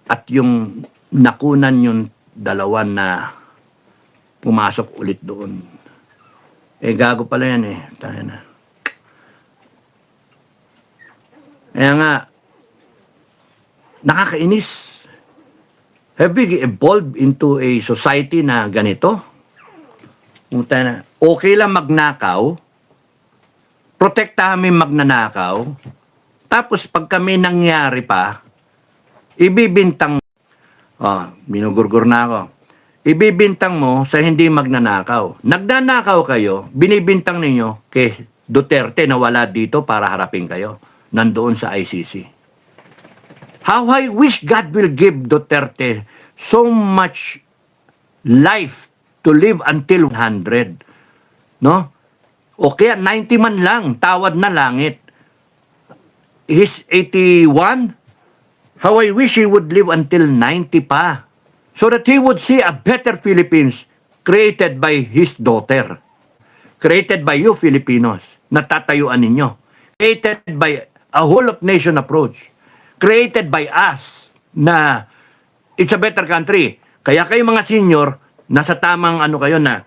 Speaker 1: At yung nakunan yung dalawa na pumasok ulit doon. Gago pala yan Tayo na. Kaya nga, nakakainis. Have we evolved into a society na ganito? Okay lang magnakaw, protektahan mo yung magnanakaw, tapos pag kami nangyari pa, ibibintang, binugurgur na ako, ibibintang mo sa hindi magnanakaw. Nagnanakaw kayo, binibintang ninyo kay Duterte na wala dito para harapin kayo, nandoon sa ICC. How I wish God will give Duterte so much life to live until 100. No? O kaya 90 man lang, tawad na langit. He's 81. How I wish he would live until 90 pa. So that he would see a better Philippines created by his daughter. Created by you Filipinos. Natatayuan ninyo. Created by a whole of nation approach. Created by us na it's a better country. Kaya kayo mga senior, nasa tamang kayo na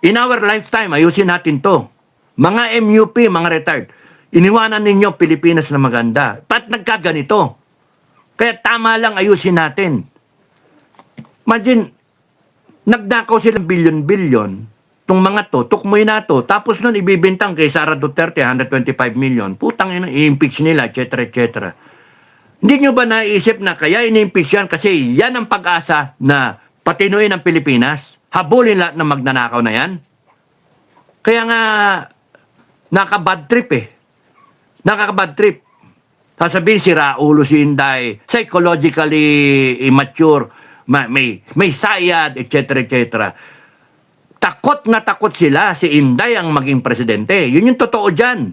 Speaker 1: in our lifetime, ayusin natin to. Mga MUP, mga retired, iniwanan ninyo Pilipinas na maganda. Ba't nagkaganito? Kaya tama lang ayusin natin. Imagine, nagdakaw silang bilyon-bilyon, tong mga to, tukmoy na to, tapos nun ibibintang kay Sara Duterte, 125 million, putang ina, i-impeach nila, etc. Hindi nyo ba naisip na kaya in-impeach yan kasi yan ang pag-asa na patinuin ang Pilipinas? Habulin lahat ng magnanakaw na yan? Kaya nga, nakabad trip Nakakabad trip. Sasabihin, sira ulo si Inday, psychologically immature, may sayad, etc. Takot na takot sila si Inday ang maging presidente. Yun yung totoo dyan.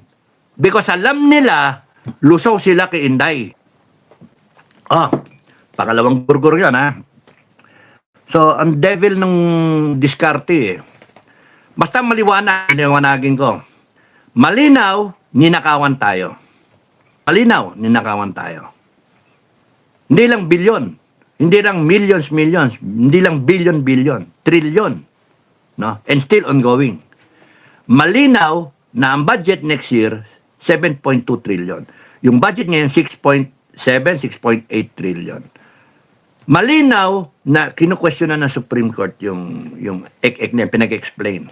Speaker 1: Because alam nila, lusaw sila kay Inday. Pakalawang burger yun, So, ang devil ng diskarte Basta maliwanagin ko. Malinaw, ninakawan tayo. Hindi lang bilyon. Hindi lang millions, hindi lang billion, trillion. No? And still ongoing. Malinaw na ang budget next year, 7.2 trillion. Yung budget ngayon, 6.6 6.8 trillion. Malinaw na kinu-question na ng Supreme Court yung na pinag-explain.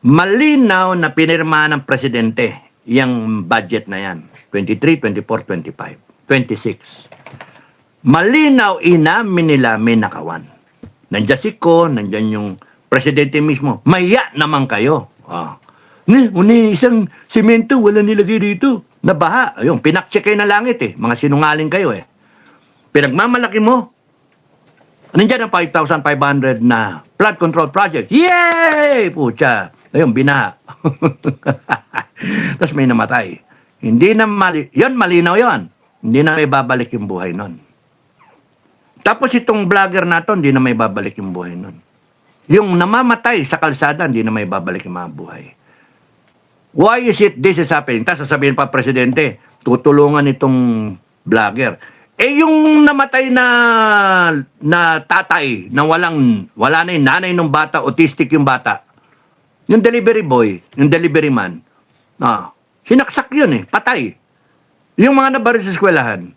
Speaker 1: Malinaw na pinirma ng presidente yung budget na yan. 23, 24, 25, 26. Malinaw inamin nila may nakawan. Nandiyan si Ko, nandiyan yung presidente mismo. Maya naman kayo. Isang simento wala nilagay dito. Nabaha. Ayun, pinakcheck kayo na langit eh. Mga sinungaling kayo eh. Pinagmamalaki mo. Nandiyan ang 5,500 na flood control project. Yay! Pucha. Ayun, binaha. Tapos may namatay. Hindi na yun, malinaw yun. Hindi na may babalik yung buhay nun. Tapos itong vlogger na to, hindi na may babalik yung buhay nun. Yung namamatay sa kalsada, hindi na may babalik yung mga buhay. Why is this is happening? Tapos sasabihin pa, Presidente, tutulungan itong vlogger. Yung namatay na tatay, na wala na yung nanay ng bata, autistic yung bata. Yung delivery boy, yung delivery man, sinaksak yun patay. Yung mga nabaril sa eskwelahan.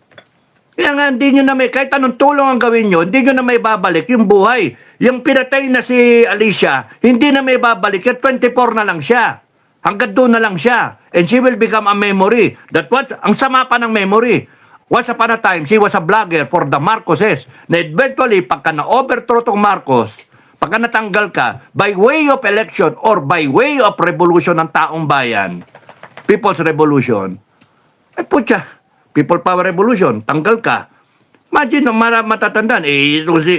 Speaker 1: Kaya nga, hindi nyo na may, kahit anong tulong ang gawin nyo, hindi nyo na may babalik yung buhay. Yung pinatay na si Alicia, hindi na may babalik. At 24 na lang siya. Hanggang doon na lang siya. And she will become a memory. Ang sama pa ng memory. Once upon a time, she was a vlogger for the Marcoses. Na eventually, pagka na-overthrow tong Marcos, pagka natanggal ka, by way of election or by way of revolution ng taong bayan, People's Revolution, putya, People Power Revolution, tanggal ka. Imagine, matatandaan,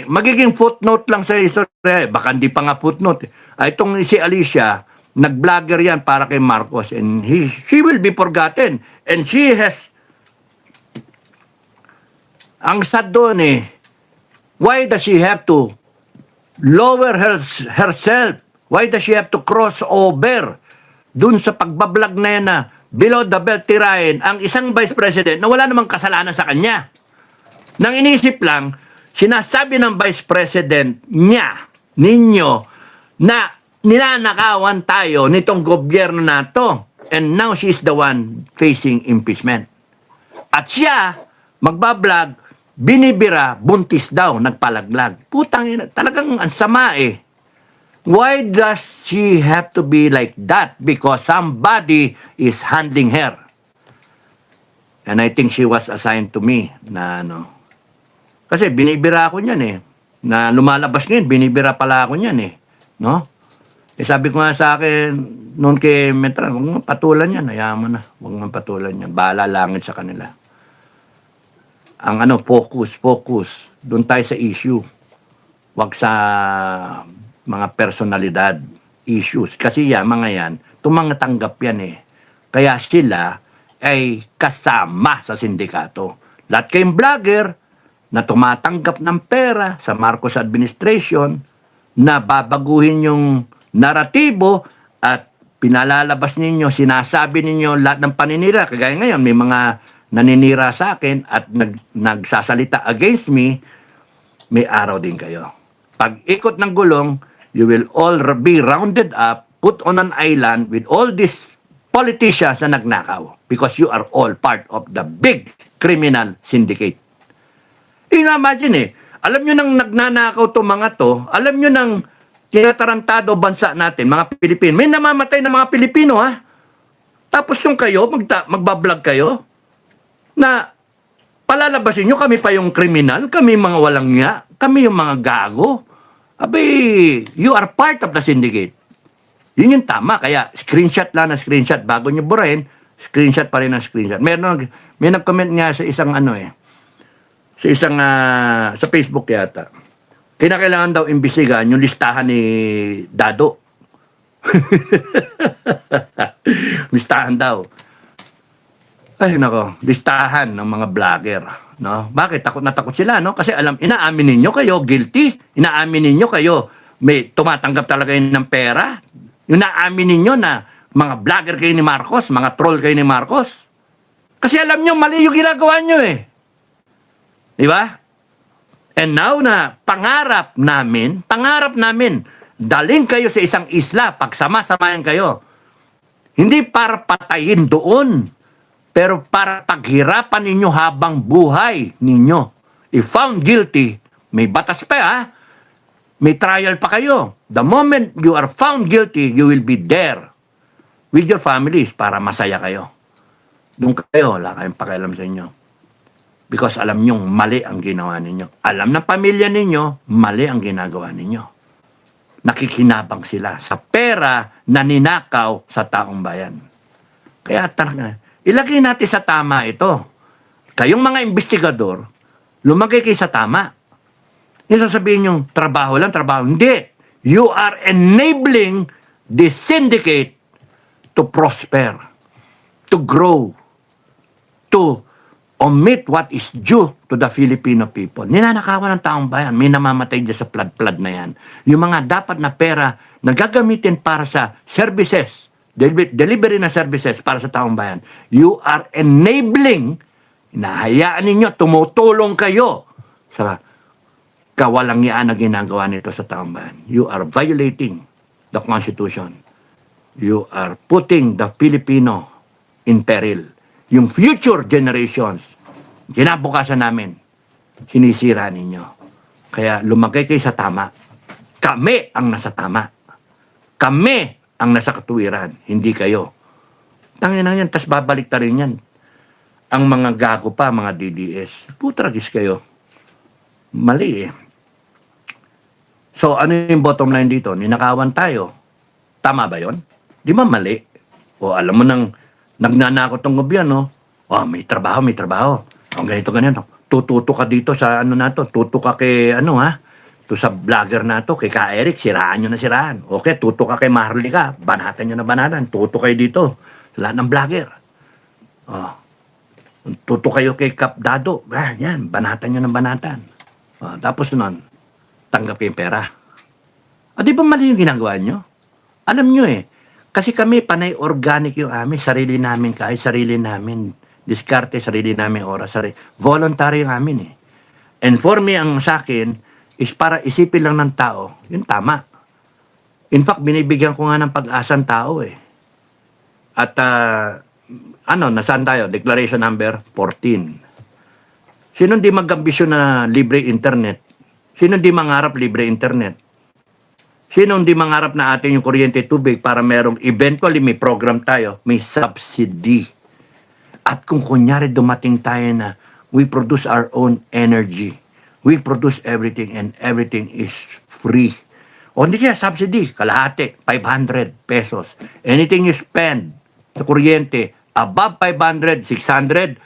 Speaker 1: magiging footnote lang sa history. Baka hindi pa nga footnote. Itong si Alicia, nag-vlogger yan para kay Marcos. And she will be forgotten. And she has, ang sad doon why does she have to lower herself? Why does she have to cross over dun sa pagbablog na yan na below the belt tirahin ang isang vice president na wala namang kasalanan sa kanya? Nang inisip lang, sinasabi ng vice president ninyo, na ninanakawan tayo nitong gobyerno na to. And now she's the one facing impeachment. At siya, magbablog, binibira, buntis daw, nagpalaglag. Putang ina, talagang ang sama Why does she have to be like that? Because somebody is handling her. And I think she was assigned to me na kasi binibira ako niyan na lumalabas ngayon, binibira pala ako niyan no? Sabi ko nga sa akin, noon kay Metran, huwag mong patulan yan, hayaan mo na, huwag mong patulan yan, bahala langit sa kanila. Ang focus, doon tayo sa issue, wag sa mga personalidad issues. Kasi mga yan, tumangatanggap yan Kaya sila ay kasama sa sindikato. Lahat kayong vlogger na tumatanggap ng pera sa Marcos administration na babaguhin yung naratibo at pinalalabas ninyo, sinasabi ninyo lahat ng paninira. Kagaya ngayon, may mga naninira sa akin at nagsasalita against me, may araw din kayo. Pag ikot ng gulong, you will all be rounded up, put on an island with all these politicians na nagnakaw because you are all part of the big criminal syndicate. Imagine alam nyo nang nagnanakaw to mga to, alam nyo nang tinatarantado bansa natin, mga Pilipino. May namamatay na mga Pilipino Tapos yung kayo, magbablog kayo, na palalabasin nyo, kami pa yung kriminal, kami mga walang nga, kami yung mga gago. Abay, you are part of the syndicate. Yun yung tama. Kaya screenshot lang na screenshot. Bago nyo burahin, screenshot pa rin ang screenshot. May nag-comment nga sa isang sa isang sa Facebook yata. Kinakailangan daw imbisigan yung listahan ni Dado. Listahan daw. Ay nako, listahan ng mga vlogger, no? Bakit takot na takot sila, no? Kasi inaamin ninyo kayo guilty, inaamin ninyo kayo may tumatanggap talaga yun ng pera. Inaamin ninyo na mga vlogger kayo ni Marcos, mga troll kayo ni Marcos. Kasi alam nyo, mali yung ginagawa nyo Di ba? And now na pangarap namin, dalhin kayo sa isang isla, pagsama-samayan kayo. Hindi para patayin doon. pero para paghirapan ninyo habang buhay ninyo. If found guilty, may batas pa may trial pa kayo. The moment you are found guilty, you will be there with your families para masaya kayo. Doon kayo, wala kayong pakialam sa inyo. Because alam nyong mali ang ginawa ninyo. Alam ng pamilya ninyo, mali ang ginagawa ninyo. Nakikinabang sila sa pera na ninakaw sa taong bayan. Kaya ilagay natin sa tama ito. Kayong mga investigador, lumagay kayo sa tama. Yung sasabihin yung trabaho lang, trabaho. Hindi. You are enabling the syndicate to prosper, to grow, to omit what is due to the Filipino people. Ninanakawan ng taong bayan. May namamatay dyan sa flood na yan. Yung mga dapat na pera na gagamitin para sa services, delivery na services para sa taong bayan, you are enabling, hinahayaan ninyo, tumutulong kayo sa kawalangyaan na ginagawa nito sa taong bayan. You are violating the Constitution. You are putting the Filipino in peril. Yung future generations, kinabukasan namin, sinisira ninyo. Kaya lumagay kayo sa tama. Kami ang nasa tama. Kami ang nasa katuwiran, hindi kayo. Tangina yan, tas babalik ta rin yan. Ang mga gago pa, mga DDS, putragis kayo. Mali So, ano yung bottom line dito? Ninakawan tayo. Tama ba yon? Di ba mali? O alam mo nang nagnanakot ng gobyerno, may trabaho, may trabaho. O ganito, ganito. Tututo ka dito sa ano na to. Tuto ka kay to sa vlogger na to, kay Ka Eric, siraan nyo na siraan. Okay, tuto ka kay Maharlika, banatan nyo na banatan. Tuto kayo dito sa lahat ng vlogger. Tuto kayo kay Kap Dado. Yan, banatan nyo na banatan. Tapos nun, tanggap kayong pera. Di ba mali yung ginagawa nyo? Alam nyo kasi kami panay organic yung amin, sarili namin kahit sarili namin. Diskarte, sarili namin oras, voluntary yung amin And for me, ang sa akin, is para isipin lang ng tao, yun tama. In fact, binibigyan ko nga ng pag-asa ng tao At, nasaan tayo? Declaration number 14. Sino di mag-ambisyon na libre internet? Sino di mangarap libre internet? Sino di mangarap na atin yung kuryente tubig para merong eventually may program tayo, may subsidy. At kung kunyari dumating tayo na we produce our own energy, we produce everything and everything is free. O hindi kaya subsidy, kalahati, 500 pesos. Anything you spend sa kuryente, above 500, 600,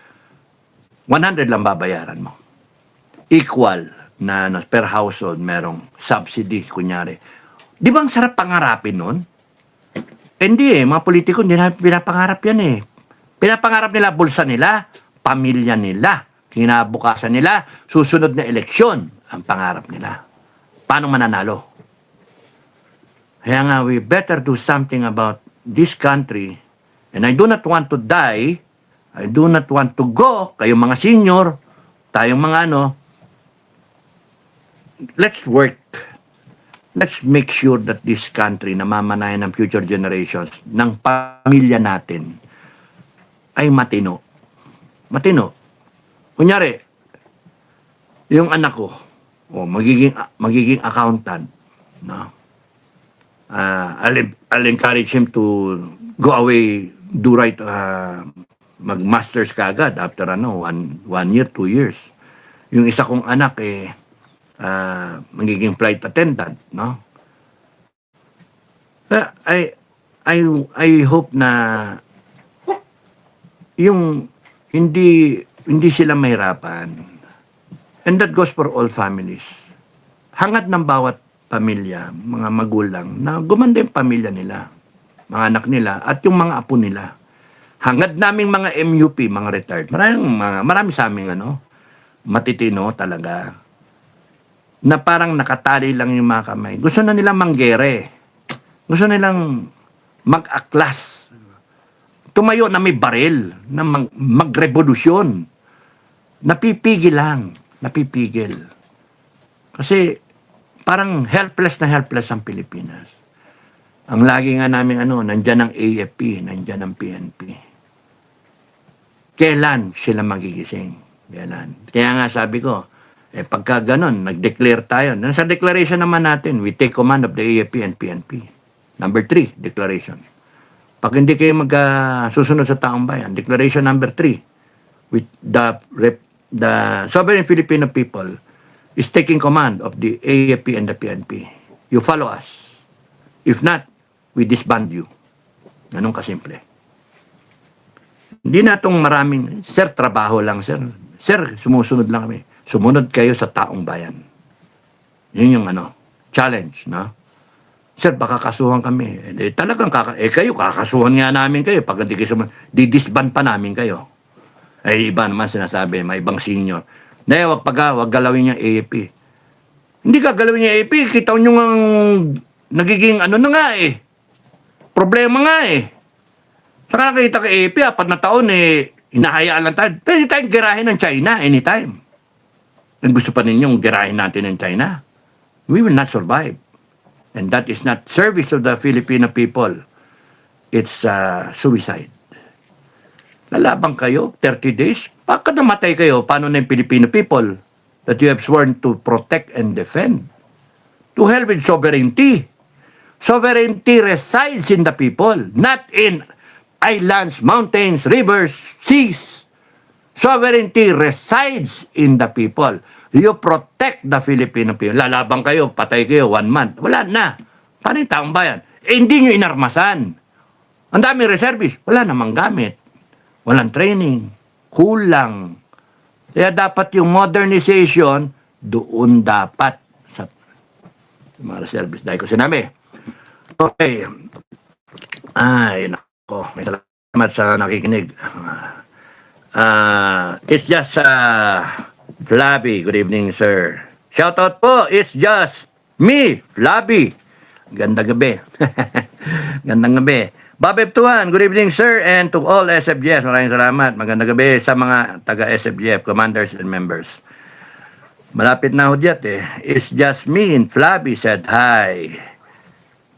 Speaker 1: 100 lang babayaran mo. Equal na per household merong subsidy, kunyari. Di ba ang sarap pangarapin nun? Hindi mga politiko, hindi na pinapangarap yan Pinapangarap nila bulsa nila, pamilya nila, kinabukasan nila, susunod na eleksyon, ang pangarap nila. Paano mananalo? Kaya nga, we better do something about this country. And I do not want to die. I do not want to go. Kayong mga senior, tayong mga let's work. Let's make sure that this country, namamanayan ng future generations, ng pamilya natin, ay matino. Matino. Kunyari, yung anak ko, magiging accountant. No? I'll encourage him to go away, do right, mag-masters kaagad after 1 year, 2 years. Yung isa kong anak magiging flight attendant, no? I hope na yung hindi sila mahirapan. And that goes for all families. Hangad ng bawat pamilya, mga magulang, na gumanda yung pamilya nila, mga anak nila, at yung mga apo nila. Hangad naming mga MUP, mga retired. Marami sa aming matitino talaga. Na parang nakatali lang yung mga kamay. Gusto na nilang manggere. Gusto nilang mag-aklas. Tumayo na may baril, na magrevolusyon. Napipigil lang. Napipigil. Kasi parang helpless na helpless ang Pilipinas. Ang lagi nga namin nandyan ang AFP, nandyan ang PNP. kailan sila magigising. Kailan. Kaya nga sabi ko, pagka ganon, nag-declare tayo. Sa declaration naman natin, we take command of the AFP and PNP. Number 3, declaration. Pag hindi kayo susunod sa taong bayan, declaration number 3, with the sovereign Filipino people is taking command of the AFP and the PNP. You follow us. If not, we disband you. Ganun kasimple. Hindi na itong maraming, sir, trabaho lang, sir. Sir, sumusunod lang kami. Sumunod kayo sa taong bayan. Yun yung challenge, no? Sir, baka kasuhan kami. Talagang kayo, kakasuhan nga namin kayo. Pag hindi kayo sumunod, didisband pa namin kayo. Iba naman sinasabi, may ibang senior. Wag galawin yung AAP. Hindi gagalawin yung AAP. Kita nyo nga nagiging na nga problema nga Saka nakita kay AAP, 4 na taon hinahayaan lang tayo. Pwede tayong girahin ng China anytime. Kung gusto pa ninyong girahin natin ng China, we will not survive. And that is not service to the Filipino people. It's suicide. Lalabang kayo, 30 days. Baka namatay kayo, paano na yung Filipino people that you have sworn to protect and defend? To hell with sovereignty. Sovereignty resides in the people, not in islands, mountains, rivers, seas. Sovereignty resides in the people. You protect the Filipino people. Lalabang kayo, patay kayo, 1 month. Wala na. Paano yung taong bayan? Hindi nyo inarmasan. Ang daming reservists, wala namang gamit. Walang training. Kulang. Kaya dapat yung modernization, doon dapat sa mga reservists. Dahil ko sinabi. Okay. Ay, nako. May salamat sa nakikinig. It's just Flabby. Good evening, sir. Shoutout po. It's just me, Flabby. Gandang gabi. Gandang gabi. Bob Tuan, good evening, sir, and to all SFGF. Maraming salamat. Magandang gabi sa mga taga-SFGF, commanders and members. Malapit na hudyat It's just me and Flabby said hi.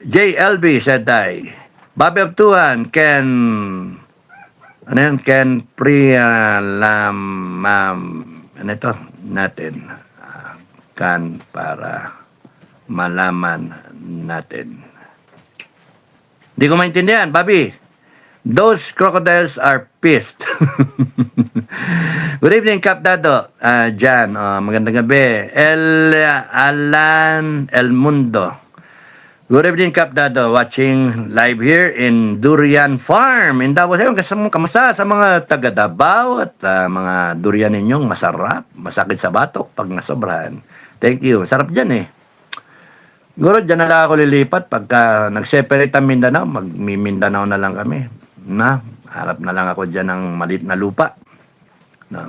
Speaker 1: JLB said hi. Bob Tuan, Ken natin kan para malaman natin. Hindi ko maintindihan, Bobby. Those crocodiles are pissed. Good evening, Cap Dado. Jan, magandang gabi. Alan El Mundo. Good evening, Cap Dado. Watching live here in Durian Farm in Davao. Kamusta sa mga taga Davao at mga durian ninyong masarap, masakit sa batok pag nasobrahan. Thank you. Sarap dyan Siguro dyan na lang ako lilipat pagka nag-separate ang Mindanao, mag-Mindanao na lang kami. Harap na lang ako dyan ng maliit na lupa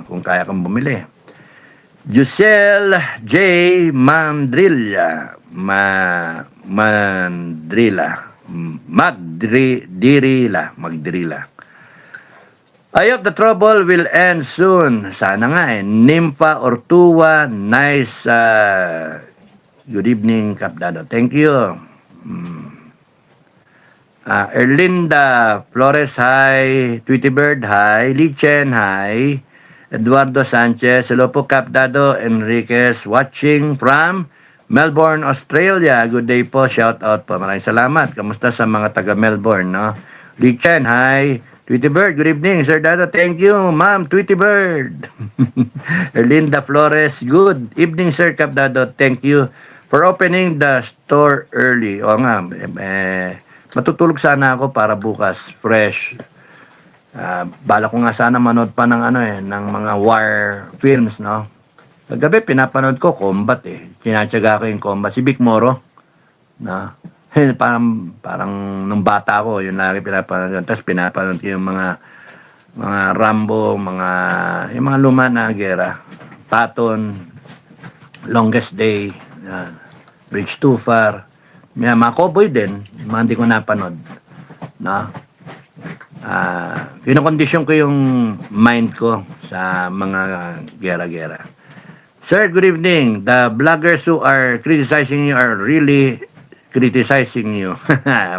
Speaker 1: kung kaya kang bumili. Giselle J. Magdrila. I hope the trouble will end soon. Sana nga Nympha Ortua, nice. Good evening, Capdado. Thank you. Erlinda Flores, hi. Tweety Bird, hi. Lichen, hi. Eduardo Sanchez, hello po, Capdado. Enriquez, watching from Melbourne, Australia. Good day po. Shout out po. Maraming salamat. Kamusta sa mga taga Melbourne, Lichen, hi. Tweety Bird, good evening, Sir Dado. Thank you, Ma'am Tweety Bird. Erlinda Flores, good evening, Sir Capdado. Thank you for opening the store early. O nga, matutulog sana ako para bukas, fresh. Bala ko nga sana manood pa ng ng mga war films, Kagabi, pinapanood ko combat Tinatsaga ko yung combat. Si Vic Moro, parang nung bata ko, yun lagi pinapanood. Tapos pinapanood ko yung mga Rambo, yung mga luma na gera. Patton, Longest Day, Bridge Too Far. May mga cowboy din, mga hindi ko napanood. Kinokondisyon ko yung mind ko sa mga gera-gera. Sir, good evening. The bloggers who are criticizing you are really criticizing you.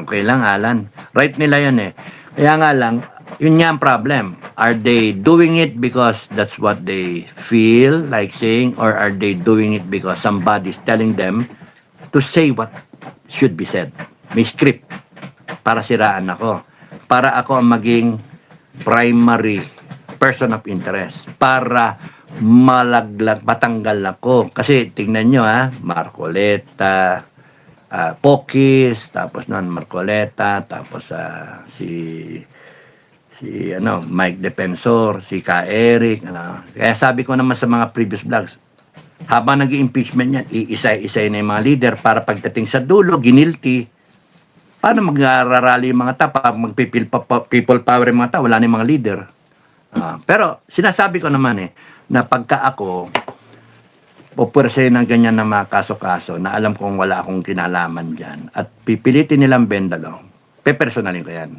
Speaker 1: Okay lang, Alan. Right nila yun Kaya nga lang, Yun nga ang problem. Are they doing it because that's what they feel like saying, or are they doing it because somebody's telling them to say what should be said? May script para siraan ako. Para ako ang maging primary person of interest. Para matanggal ako. Kasi tingnan nyo Marcoleta, Pokis, tapos nun Marcoleta, tapos si Mike Defensor, si Ka Eric, Kaya sabi ko naman sa mga previous vlogs, habang nag-impeachment yan, iisa-isay na yung mga leader para pagdating sa dulo, ginilty. Paano mag-rally yung mga tao? People power yung mga tao, wala na yung mga leader. Pero sinasabi ko naman na pagka ako pupurse ng ganyan na mga kaso-kaso na alam kong wala akong kinalaman dyan at pipilitin nilang bendalo, pepersonalin ko yan.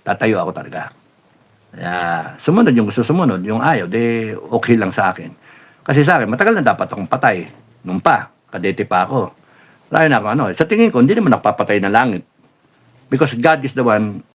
Speaker 1: Tatayo ako talaga. Kaya sumunod yung gusto sumunod, yung ayaw, okay lang sa akin. Kasi sa akin, matagal na dapat akong patay. Nung kadete pa ako. Lalo na ako, sa tingin ko, hindi naman nakapapatay na langit. Because God is the one